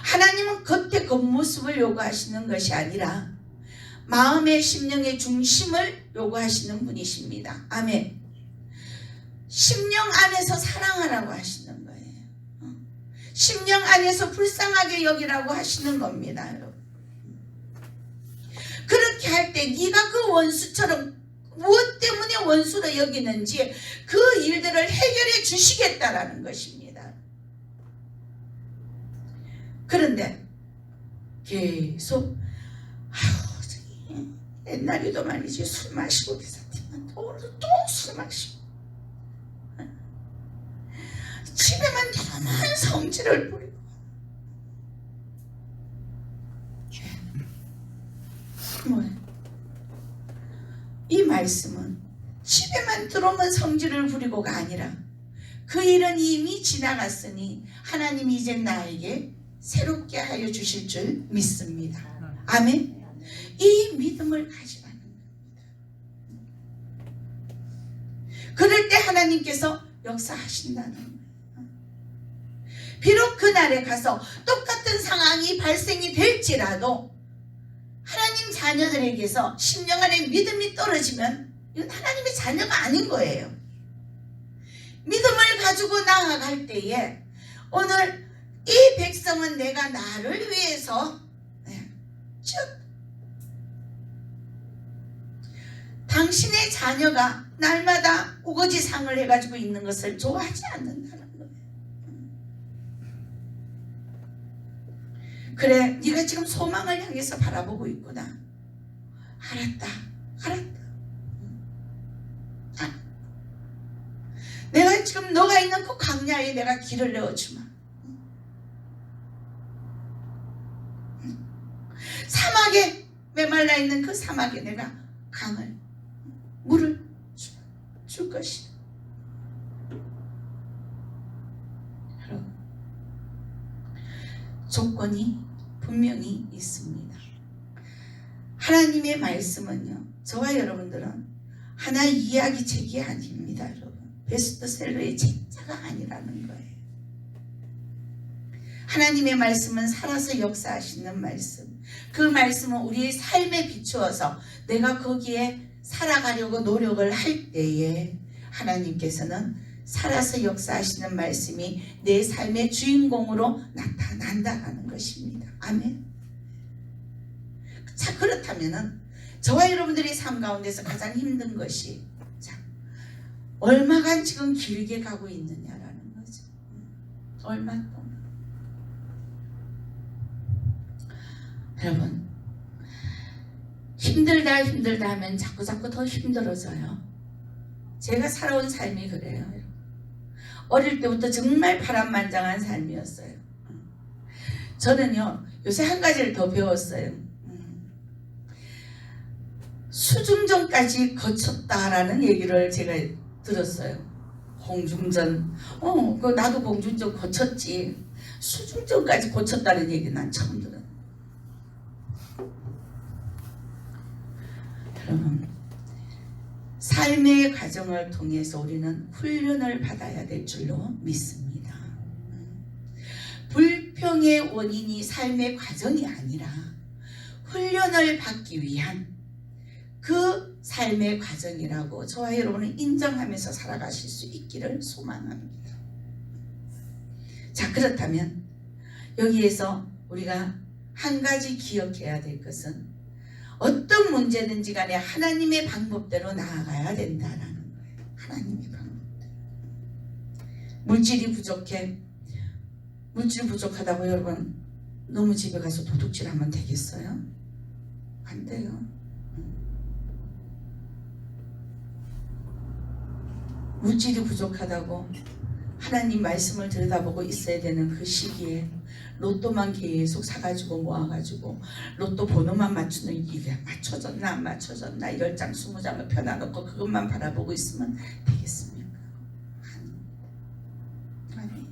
하나님은 겉의 겉모습을 요구하시는 것이 아니라 마음의 심령의 중심을 요구하시는 분이십니다. 아멘. 심령 안에서 사랑하라고 하시는 거예요. 심령 안에서 불쌍하게 여기라고 하시는 겁니다. 여러분. 그렇게 할 때 네가 그 원수처럼 무엇 때문에 원수로 여기는지 그 일들을 해결해 주시겠다라는 것입니다. 그런데 계속 옛날에도 말이지 술 마시고 기사팀만 또 술 마시고 집에만 다만 성질을 부리고 뭐예요? 이 말씀은 집에만 들어오면 성질을 부리고가 아니라 그 일은 이미 지나갔으니 하나님이 이제 나에게 새롭게 하여 주실 줄 믿습니다. 아멘. 이 믿음을 가지라는 겁니다. 그럴 때 하나님께서 역사하신다는 거예요. 비록 그날에 가서 똑같은 상황이 발생이 될지라도 하나님 자녀들에게서 심령 안에 믿음이 떨어지면 이건 하나님의 자녀가 아닌 거예요. 믿음을 가지고 나아갈 때에 오늘 이 백성은 내가 나를 위해서 쭉 당신의 자녀가 날마다 우거지상을 해가지고 있는 것을 좋아하지 않는다는 거예요. 그래, 네가 지금 소망을 향해서 바라보고 있구나. 알았다. 내가 지금 너가 있는 그 광야에 내가 길을 내어주마. 사막에 메말라 있는 그 사막에 내가 강을 물을 줄 것이다. 여러분, 조건이 분명히 있습니다. 하나님의 말씀은요, 저와 여러분들은 하나의 이야기책이 아닙니다. 여러분, 베스트셀러의 책자가 아니라는 거예요. 하나님의 말씀은 살아서 역사하시는 말씀, 그 말씀은 우리의 삶에 비추어서 내가 거기에 살아가려고 노력을 할 때에 하나님께서는 살아서 역사하시는 말씀이 내 삶의 주인공으로 나타난다는 것입니다. 아멘. 자, 그렇다면은 저와 여러분들의 삶 가운데서 가장 힘든 것이 얼마간 지금 길게 가고 있느냐라는 거죠. 얼마 동안. 여러분, 힘들다 하면 자꾸 더 힘들어져요. 제가 살아온 삶이 그래요. 어릴 때부터 정말 파란만장한 삶이었어요. 저는요, 요새 한 가지를 더 배웠어요. 수중전까지 거쳤다라는 얘기를 제가 들었어요. 공중전, 나도 공중전 거쳤지. 수중전까지 거쳤다는 얘기 난 처음 들었어요. 여러분, 삶의 과정을 통해서 우리는 훈련을 받아야 될 줄로 믿습니다. 불평의 원인이 삶의 과정이 아니라 훈련을 받기 위한 그 삶의 과정이라고 저와 여러분은 인정하면서 살아가실 수 있기를 소망합니다. 자, 그렇다면 여기에서 우리가 한 가지 기억해야 될 것은 어떤 문제든지 간에 하나님의 방법대로 나아가야 된다라는 거예요. 하나님의 방법대로. 물질이 부족해. 물질 부족하다고 여러분 너무 집에 가서 도둑질하면 되겠어요? 안 돼요. 물질이 부족하다고 하나님 말씀을 들여다보고 있어야 되는 그 시기에 로또만 계속 사가지고 모아가지고 로또 번호만 맞추는 이게 맞춰졌나 안 맞춰졌나 10장 20장을 펴놔놓고 그것만 바라보고 있으면 되겠습니까? 아니.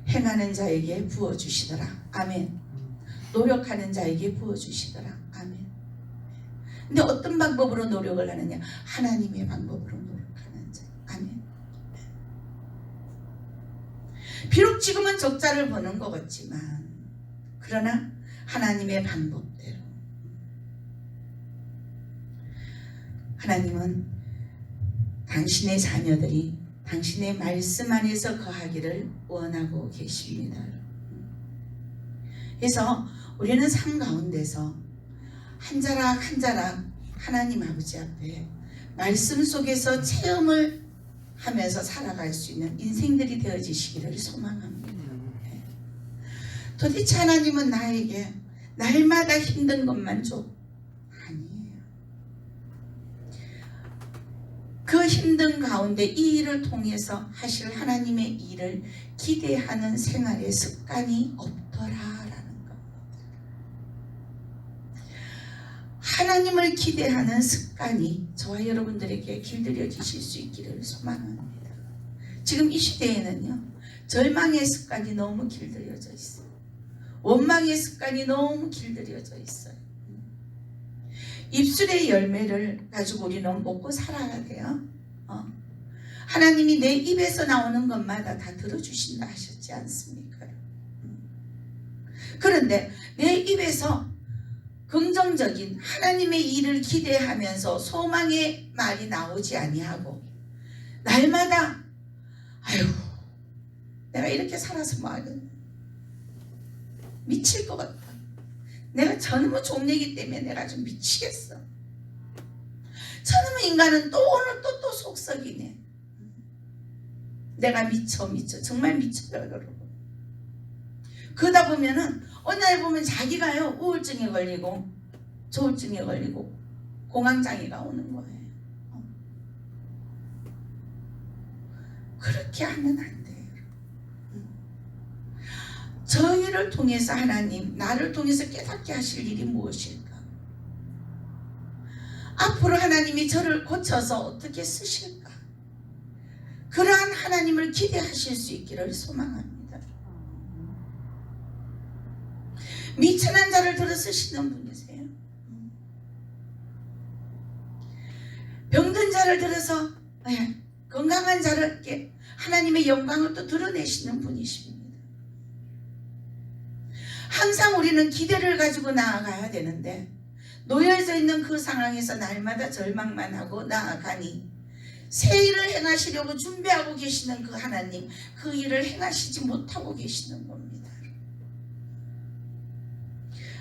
행하는 자에게 부어주시더라. 아멘. 노력하는 자에게 부어주시더라. 아멘. 근데 어떤 방법으로 노력을 하느냐? 하나님의 방법으로 노력하는 자. 아멘. 비록 지금은 적자를 보는 것 같지만 그러나 하나님의 방법대로 하나님은 당신의 자녀들이 당신의 말씀 안에서 거하기를 원하고 계십니다. 그래서 우리는 삶 가운데서 한 자락 한 자락 하나님 아버지 앞에 말씀 속에서 체험을 하면서 살아갈 수 있는 인생들이 되어지시기를 소망합니다. 도대체 하나님은 나에게 날마다 힘든 것만 줘? 아니에요. 그 힘든 가운데 이 일을 통해서 하실 하나님의 일을 기대하는 생활의 습관이 없더라라는 것. 하나님을 기대하는 습관이 저와 여러분들에게 길들여지실 수 있기를 소망합니다. 지금 이 시대에는요, 절망의 습관이 너무 길들여져 있어요. 원망의 습관이 너무 길들여져 있어요. 입술의 열매를 가지고 우리는 먹고 살아야 돼요. 하나님이 내 입에서 나오는 것마다 다 들어주신다 하셨지 않습니까? 그런데 내 입에서 긍정적인 하나님의 일을 기대하면서 소망의 말이 나오지 아니하고 날마다 아유 내가 이렇게 살아서 뭐하겠냐, 미칠 것 같다, 내가 저놈의 종내기 때문에 내가 좀 미치겠어, 저놈의 인간은 또 오늘 또 속썩이네, 내가 미쳐 정말 미쳐요 여러분. 그러다 보면은 어느 날 보면 자기가요 우울증에 걸리고 조울증에 걸리고 공황장애가 오는 거예요. 그렇게 하면 안 돼요. 저희를 통해서 하나님, 나를 통해서 깨닫게 하실 일이 무엇일까? 앞으로 하나님이 저를 고쳐서 어떻게 쓰실까? 그러한 하나님을 기대하실 수 있기를 소망합니다. 미천한 자를 들어 쓰시는 분이세요. 병든 자를 들어서 건강한 자를 하나님의 영광을 또 드러내시는 분이십니다. 항상 우리는 기대를 가지고 나아가야 되는데 놓여져 있는 그 상황에서 날마다 절망만 하고 나아가니 새 일을 행하시려고 준비하고 계시는 그 하나님, 그 일을 행하시지 못하고 계시는 겁니다.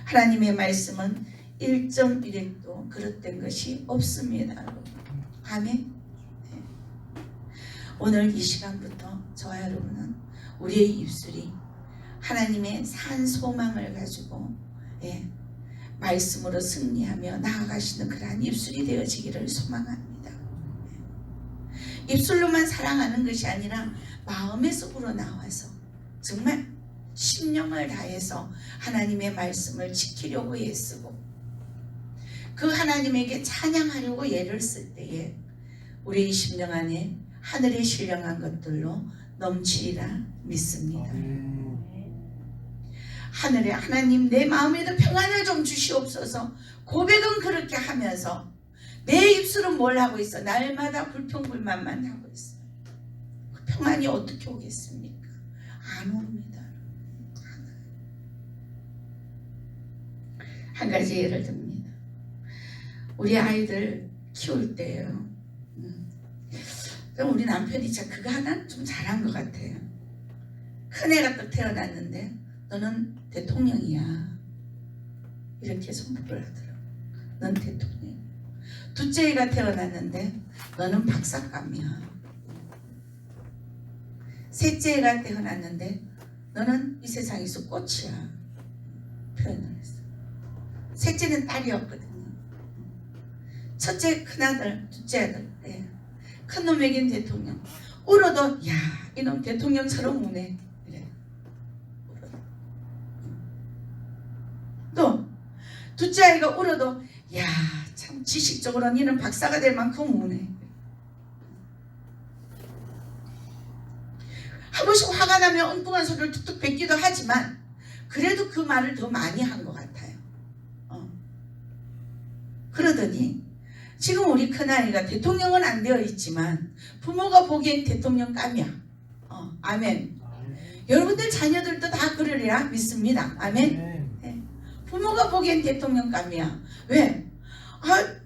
하나님의 말씀은 1.1도 그릇된 것이 없습니다. 아멘. 네. 오늘 이 시간부터 저와 여러분은 우리의 입술이 하나님의 산 소망을 가지고 말씀으로 승리하며 나아가시는 그러한 입술이 되어지기를 소망합니다. 입술로만 사랑하는 것이 아니라 마음의 속으로 나와서 정말 신령을 다해서 하나님의 말씀을 지키려고 애쓰고 그 하나님에게 찬양하려고 애를 쓸 때에 우리의 심령 안에 하늘의 신령한 것들로 넘치리라 믿습니다. 하늘에 하나님 내 마음에도 평안을 좀 주시옵소서. 고백은 그렇게 하면서 내 입술은 뭘 하고 있어? 날마다 불평불만만 하고 있어. 그 평안이 어떻게 오겠습니까? 안 옵니다. 한 가지 예를 듭니다. 우리 아이들 키울 때요. 우리 남편이 진짜 그거 하나는 좀 잘한 것 같아요. 큰애가 또 태어났는데 너는 대통령이야. 이렇게 선포를 하더라고. 넌 대통령. 둘째 애가 태어났는데 너는 박사감이야. 셋째 애가 태어났는데 너는 이 세상에서 꽃이야. 표현을 했어. 셋째는 딸이었거든요. 첫째 큰아들, 둘째 아들. 큰 놈에겐 대통령. 울어도 야 이놈 대통령처럼 우네. 그래. 또 둘째 아이가 울어도 야 참 지식적으로 니는 박사가 될 만큼 우네. 한 번씩 화가 나면 엉뚱한 소리를 툭툭 뱉기도 하지만 그래도 그 말을 더 많이 한 것 같아요. 그러더니 지금 우리 큰아이가 대통령은 안 되어 있지만 부모가 보기엔 대통령감이야. 아멘. 여러분들 자녀들도 다 그러리라 믿습니다. 아멘. 네. 부모가 보기엔 대통령감이야. 왜?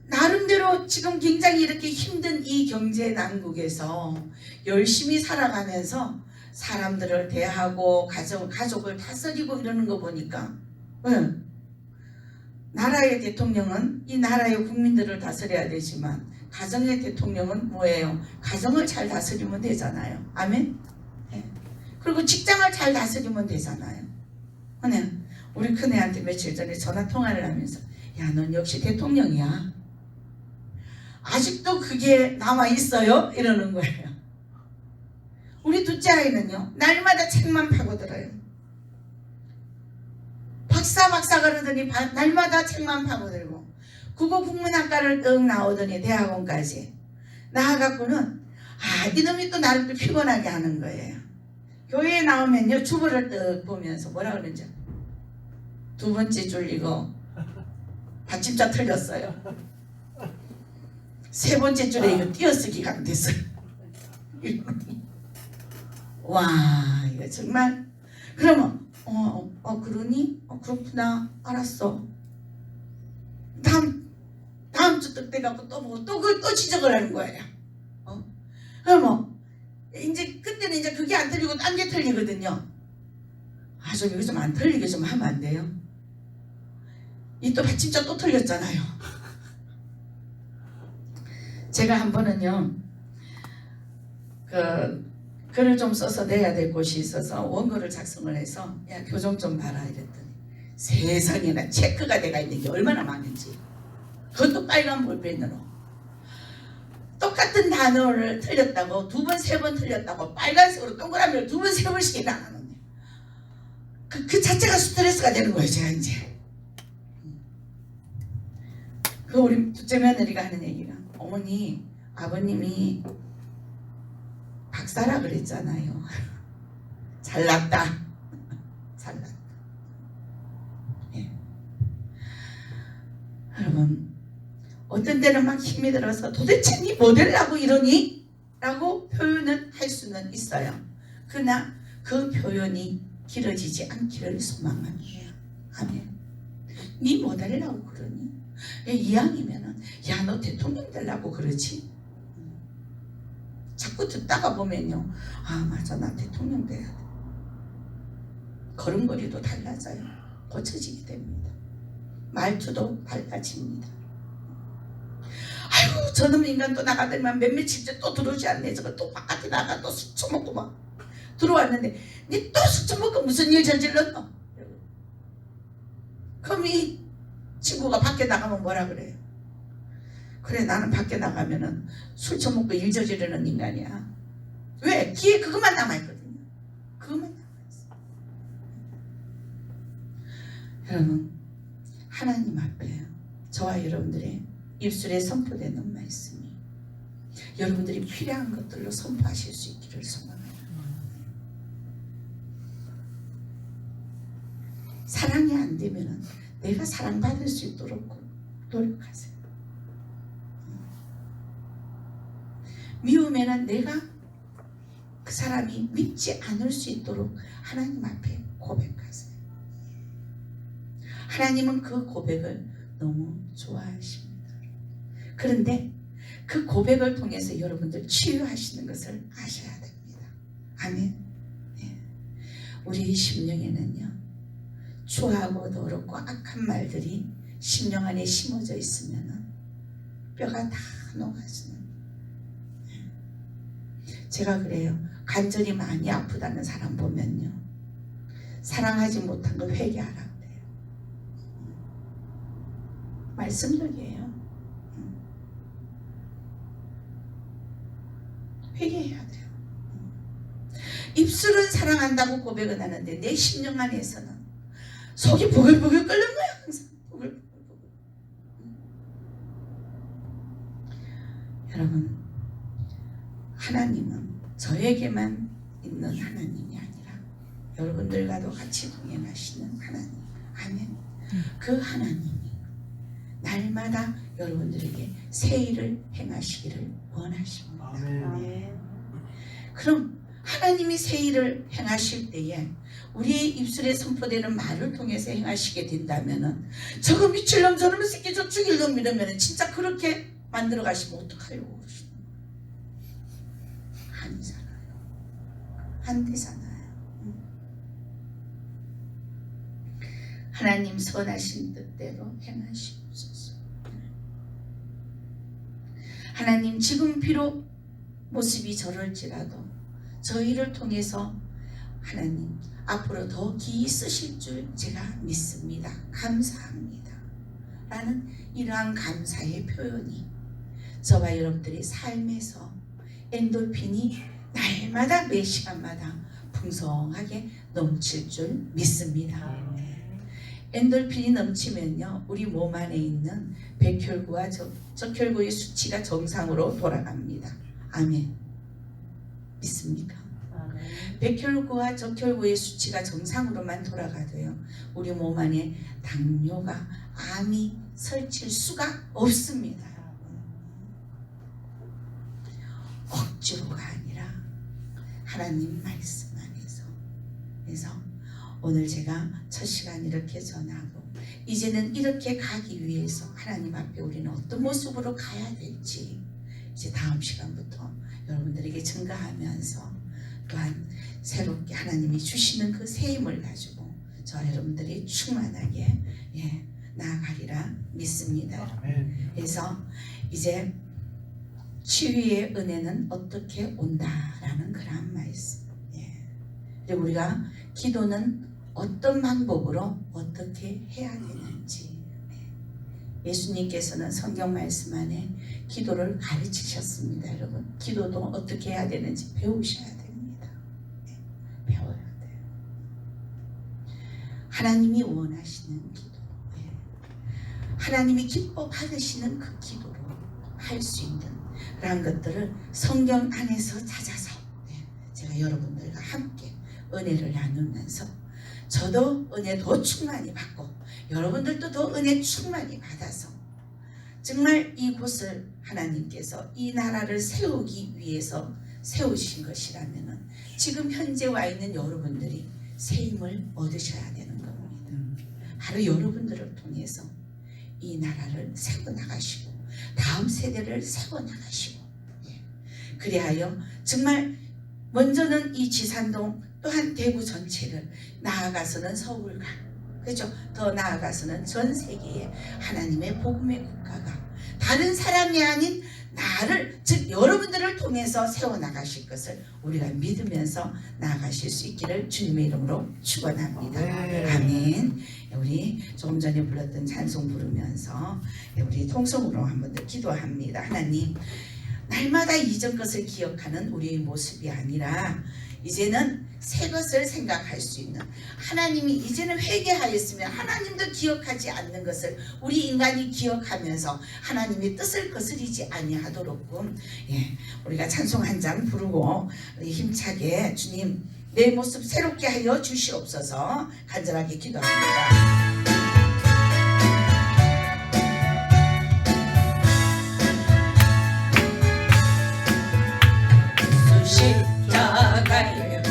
나름대로 지금 굉장히 이렇게 힘든 이 경제 난국에서 열심히 살아가면서 사람들을 대하고 가족을 다스리고 이러는 거 보니까 나라의 대통령은 이 나라의 국민들을 다스려야 되지만 가정의 대통령은 뭐예요? 가정을 잘 다스리면 되잖아요. 아멘? 네. 그리고 직장을 잘 다스리면 되잖아요. 우리 큰애한테 며칠 전에 전화통화를 하면서 야, 넌 역시 대통령이야. 아직도 그게 남아있어요? 이러는 거예요. 우리 둘째 아이는요, 날마다 책만 파고들어요. 박사 그러더니 날마다 책만 파고들고 국어국문학과를 떡 나오더니 대학원까지 나와갖고는 이놈이 또 나를 또 피곤하게 하는 거예요. 교회에 나오면요, 주보를 떡 보면서 뭐라 그러는지 두 번째 줄 이거 받침자 틀렸어요. 세 번째 줄에 이거 띄어쓰기가 안 됐어요. 와, 이거 정말. 그러면 그러니? 그렇구나. 알았어. 다음 주 때 갖고 또 보고 또 지적을 하는 거예요. 그러면 이제 그때는 이제 그게 안 틀리고 딴 게 틀리거든요. 좀 이거 좀 안 틀리게 좀 하면 안 돼요? 이 또 받침자 또 틀렸잖아요. 제가 한 번은요, 글을 좀 써서 내야 될 곳이 있어서 원고를 작성을 해서 야, 교정 좀 봐라 이랬더니 세상에나 체크가 돼가 있는 게 얼마나 많은지. 그것도 빨간 볼펜으로 똑같은 단어를 틀렸다고 두 번, 세 번 틀렸다고 빨간색으로 동그라미를 두 번, 세 번씩이나 나누네. 그 자체가 스트레스가 되는 거예요. 제가 이제 우리 둘째 며느리가 하는 얘기가 어머니, 아버님이 박사라 그랬잖아요. 잘났다. 잘났다. 예. 여러분, 어떤 때는 막 힘이 들어서 도대체 니 뭐 되려고 이러니? 라고 표현은 할 수는 있어요. 그러나 그 표현이 길어지지 않기를 소망합니다. 아멘. 니 뭐 되려고 그러니? 이왕이면은 야, 너 대통령 되려고 그러지? 자꾸 듣다가 보면요, 맞아, 나 대통령 돼야 돼. 걸음걸이도 달라져요. 고쳐지게 됩니다. 말투도 달라집니다. 아이고, 저놈 인간 또 나가더니만 몇 며칠째 또 들어오지 않네. 저거 또 바깥에 나가 또 술 처먹고 막 들어왔는데 니 또 술 처먹고 무슨 일 저질렀노? 그럼 이 친구가 밖에 나가면 뭐라 그래요? 그래, 나는 밖에 나가면은 술 처먹고 일 저지르는 인간이야. 왜? 귀에 그것만 남아있거든요. 그것만 남아있어. 여러분, 하나님 앞에 저와 여러분들의 입술에 선포되는 말씀이 여러분들이 필요한 것들로 선포하실 수 있기를 소망합니다. 사랑이 안 되면은 내가 사랑받을 수 있도록 노력하세요. 미우면은 내가 그 사람이 믿지 않을 수 있도록 하나님 앞에 고백하세요. 하나님은 그 고백을 너무 좋아하십니다. 그런데 그 고백을 통해서 여러분들 치유하시는 것을 아셔야 됩니다. 아멘. 네. 우리 심령에는요, 추하고 더럽고 악한 말들이 심령 안에 심어져 있으면 뼈가 다 녹아지는. 제가 그래요. 관절이 많이 아프다는 사람 보면요, 사랑하지 못한 걸 회개하라 그래요. 말씀력이에요. 회개해야 돼요. 입술은 사랑한다고 고백은 하는데 내 심령 안에서는 속이 보글보글 끓는 거야. 항상 보글보글. 여러분, 하나님은 저에게만 있는 하나님이 아니라 여러분들과도 같이 동행하시는 하나님. 아멘. 그 하나님이 날마다 여러분들에게 새 일을 행하시기를 원하십니다. 아멘. 그럼 하나님이 새 일을 행하실 때에 우리의 입술에 선포되는 말을 통해서 행하시게 된다면은 저거 미칠놈 저놈의 새끼 저 죽일 놈 이러면은 진짜 그렇게 만들어 가시면 어떡하려고 그러시는 거예요? 아니잖아요. 안 되잖아요. 하나님 선하신 뜻대로 행하시옵소서. 하나님 지금 비록 모습이 저럴지라도 저희를 통해서 하나님 앞으로 더 기이 쓰실 줄 제가 믿습니다. 감사합니다. 라는 이러한 감사의 표현이 저와 여러분들의 삶에서 엔돌핀이 날마다 매 시간마다 풍성하게 넘칠 줄 믿습니다. 엔돌핀이 넘치면요 우리 몸 안에 있는 백혈구와 적혈구의 수치가 정상으로 돌아갑니다. 아멘. 믿습니까? 백혈구와 적혈구의 수치가 정상으로만 돌아가도요 우리 몸 안에 당뇨가 암이 설칠 수가 없습니다. 억지로가 아니라 하나님 말씀 안에서. 그래서 오늘 제가 첫 시간 이렇게 전하고 이제는 이렇게 가기 위해서 하나님 앞에 우리는 어떤 모습으로 가야 될지 이제 다음 시간부터 여러분들에게 증가하면서 또한 새롭게 하나님이 주시는 그 새 힘을 가지고 저 여러분들이 충만하게 나아가리라 믿습니다. 그래서 이제 치유의 은혜는 어떻게 온다라는 그런 말씀. 그리고 우리가 기도는 어떤 방법으로 어떻게 해야 되는지 예수님께서는 성경 말씀 안에 기도를 가르치셨습니다. 여러분 기도도 어떻게 해야 되는지 배우셔야 됩니다. 배워야 돼요. 하나님이 원하시는 기도, 하나님이 기뻐 받으시는 그 기도로 할 수 있는 그런 것들을 성경 안에서 찾아서 제가 여러분들과 함께 은혜를 나누면서 저도 은혜 더 충만히 받고 여러분들도 더 은혜 충만히 받아서 정말 이곳을 하나님께서 이 나라를 세우기 위해서 세우신 것이라면 지금 현재 와 있는 여러분들이 새 힘을 얻으셔야 되는 겁니다. 바로 여러분들을 통해서 이 나라를 세워나가시고 다음 세대를 세워나가시고 그리하여 정말 먼저는 이 지산동 또한 대구 전체를 나아가서는 서울과 그렇죠? 더 나아가서는 전 세계에 하나님의 복음의 국가가 다른 사람이 아닌 나를 즉 여러분들을 통해서 세워나가실 것을 우리가 믿으면서 나아가실 수 있기를 주님의 이름으로 축원합니다. 아멘. 우리 조금 전에 불렀던 찬송 부르면서 우리 통성으로 한번 더 기도합니다. 하나님 날마다 이전 것을 기억하는 우리의 모습이 아니라 이제는 새 것을 생각할 수 있는 하나님이 이제는 회개하였으면 하나님도 기억하지 않는 것을 우리 인간이 기억하면서 하나님의 뜻을 거스리지 아니하도록 우리가 찬송 한 장 부르고 우리 힘차게 주님 내 모습 새롭게 하여 주시옵소서 간절하게 기도합니다. 십자가의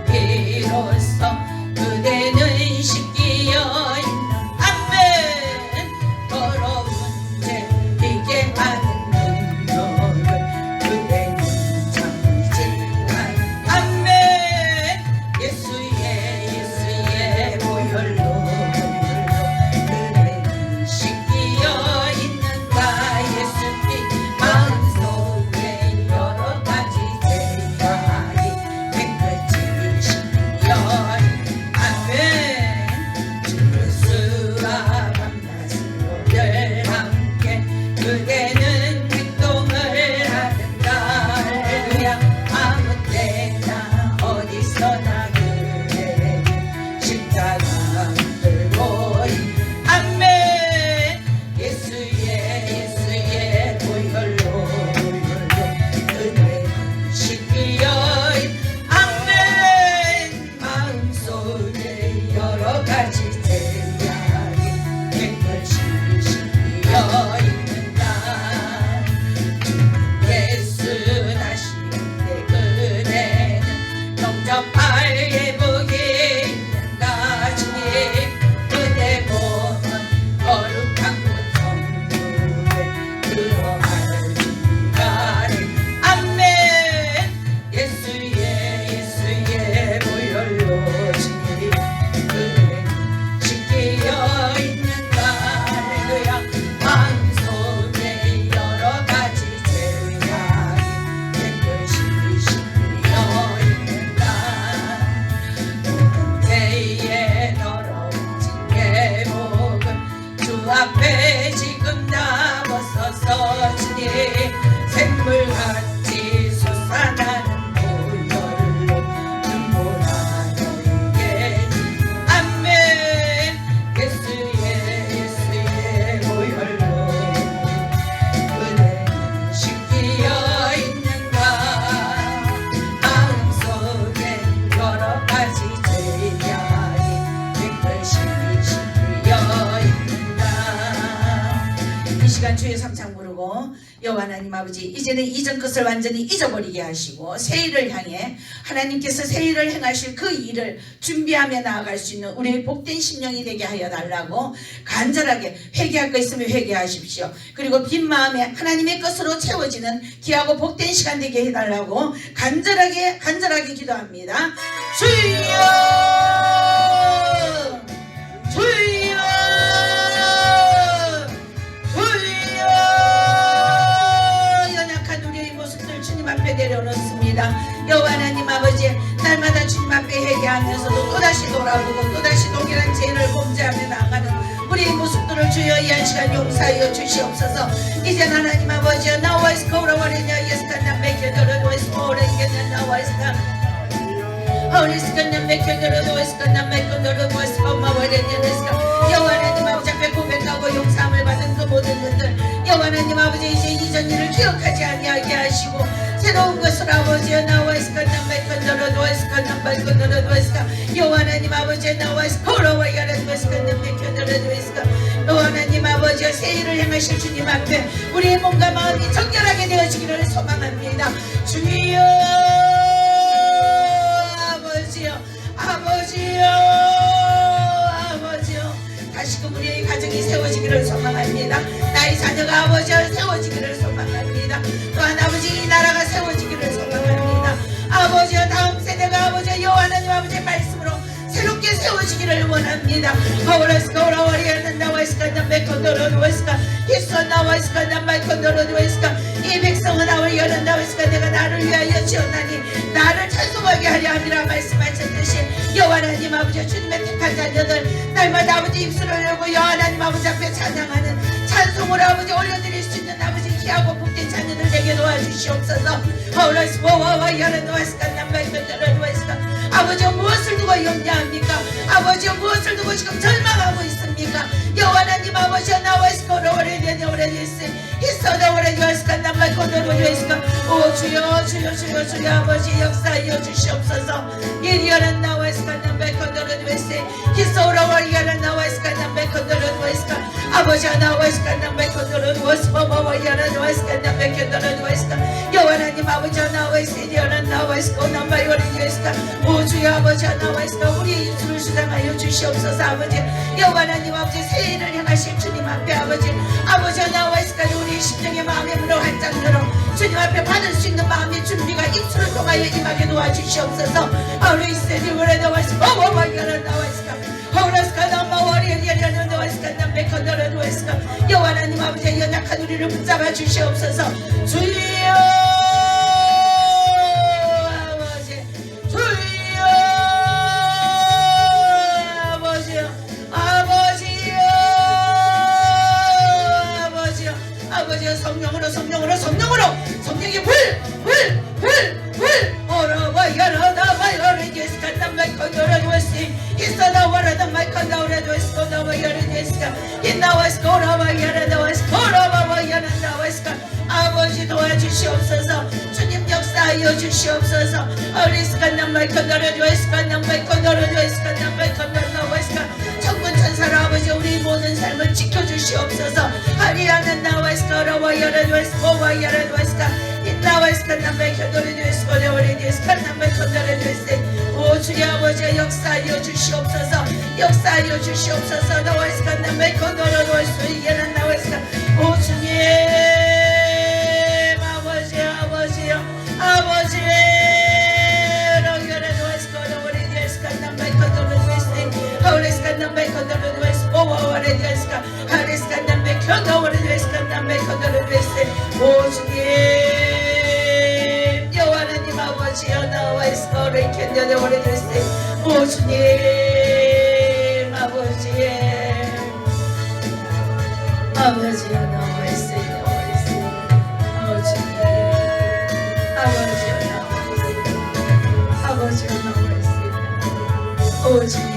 피로써 그대는 씻기어 있는 아멘. 더러운 죄 비게 하는 능력을 그대는 잠시지만 아멘. 예수의 보혈로 시간 주의 삼창 부르고 여호와 하나님 아버지 이제는 이전 것을 완전히 잊어버리게 하시고 새 일을 향해 하나님께서 새 일을 행하실 그 일을 준비하며 나아갈 수 있는 우리의 복된 심령이 되게 하여 달라고 간절하게 회개할 거 있으면 회개하십시오. 그리고 빈 마음에 하나님의 것으로 채워지는 귀하고 복된 시간 되게 해달라고 간절하게 기도합니다. 주여 주여 주여 연약한 우리의 모습들 주님 앞에 내려놓습니다. 여호와 하나님 아버지 날마다 주님 앞에 회개하면서도 또다시 돌아보고 또다시 동일한 죄를 범죄하며 나아가는 우리의 모습들을 주여 이 한 시간 용서하여 주시옵소서. 이제 하나님 아버지 나와 있을 거라버리냐 예스간나 맥혀들어도 있을 거라겠냐 나와 있을 Holiskan 맥혀들어도 있을까 맥혀들어도 있을 거마버리냐 있을까 여호와 하나님 아버지 앞에 고백하고 용서함을 받은 그 모든 것들 여호와 하나님 아버지 이제 이전 일을 기억하지 아니하게 하시고 새로운 것을 아버지 나와 있을까 맥혀들어도 있을까 맥혀들어도 있을까 여호와 하나님 아버지 나와 있을 거라와 야라도 있을까 맥혀들어도 있을까 여호와 하나님 아버지 새 일을 행하실 주님 앞에 우리의 몸과 마음이 정결하게 되어지기를 소망합니다. 주여 아버지요 다시금 우리의 가정이 세워지기를 소망합니다. 나의 자녀가 아버지를 세워지기를 소망합니다. 또한 아버지 이 나라가 세워지기를 소망합니다. 아버지요 다음 세대가 아버지 여호와 하나님 아버지의 말씀으로 새롭게 세워지기를 원합니다. 하오라스카 오라와리아는 나와있을까 남백컨도로 누워있을까 예수 나와있을까 남백컨도로 누워있을까 이 백성은 나와리아는 나와있을까 내가 나를 위하여 지었나니 나를 찬송하게 하려 함이라 말씀하셨듯이 여호와 하나님 아버지 주님의 택한 자녀들 날마다 아버지 입술을 열고 여호와 하나님 아버지 앞에 찬양하는 찬송을 아버지 올려드릴 수 있는 아버지 귀하고 복된 자녀들 되게 도와주시옵소서. 하오라스 와와와리아는 나와있을까 남백컨도로 누워있을까 아버지 무엇을 두고 염려합니까? 아버지 무엇을 두고 지금 절망하고 있습니까? 여호와 하나님 아버지 나와있을까 오래되니 오래됐으니 있어도 오래되었을까 남말 거더러 되었을까 오 주여 주여 주여 주여 아버지 역사하여 주시옵소서. 이리어는 나와있을까 남말 거더러 되었으니 있어오라 와리어는 나와있을까 남말 거더러 되었을까 아버지 나와있을까 남말 거더러 되었을까 와와리어는 나와있을까 남말 거더러 되었을까 여호와 하나님 아버지 나와있으니 이리어는 나와있을까 남말 오래되었을까 오 주여 아버지 나와있을까 우리의 입술을 수상하여 주시옵소서. 아버지 여호와 하나님 아버지 새 일을 행하실 주님 앞에 아버지 나와있을까 우리의 심령의 마음의 문을 활짝 열어 주님 앞에 받을 수 있는 마음의 준비가 입술을 통하여 임하게 도와주시옵소서. 아우리스니 우리 나와있을까 오와와이가라 나와있을까 하우라스카 남마와리아리아리아는 나와있을까 남백헌다라 나와있을까 여호와 하나님 아버지 연약한 우리를 붙잡아 주시옵소서. 주여 성령으로 성령의 불 오라와야라다 마이어리게스카 남마이컨도라도스 이사나와라다 마이컨다오라도스 나와야리게스카 이나와스카 오라와야라다와스카 오라와야라다와스카 아버지 도와주시옵소서. 주님 역사하여 주시옵소서. 어리스카 남마이컨도라도스카 남마이컨도라도스카 남마이컨도라도스카 천군 천사로 아버지 우리 모든 삶을 지켜주시옵소서. 하리아는 나와스카 오라와야라도스 오와야라도스카 나와있을까 남백현도레도스코 레오레디스카 남백현도레도스 오 주여 아버지 역사하여 주시옵소서. 역사하여 주시옵소서. 나와있을까 남백현도레도스 이게는 나와있을까 오 주님 아버지 로게레도스코 레오레디스카 남백현도레도스 하오레스카 남백현도레도스 오와와레디스카 하레스카 남백현도레도스카 남백현도레도스 오 주님 아버지여 나와있을까 레이켄도레 오래됐으 오 주님 아버지여 나와있으 오 주님 아버지여 나와있으 오 주님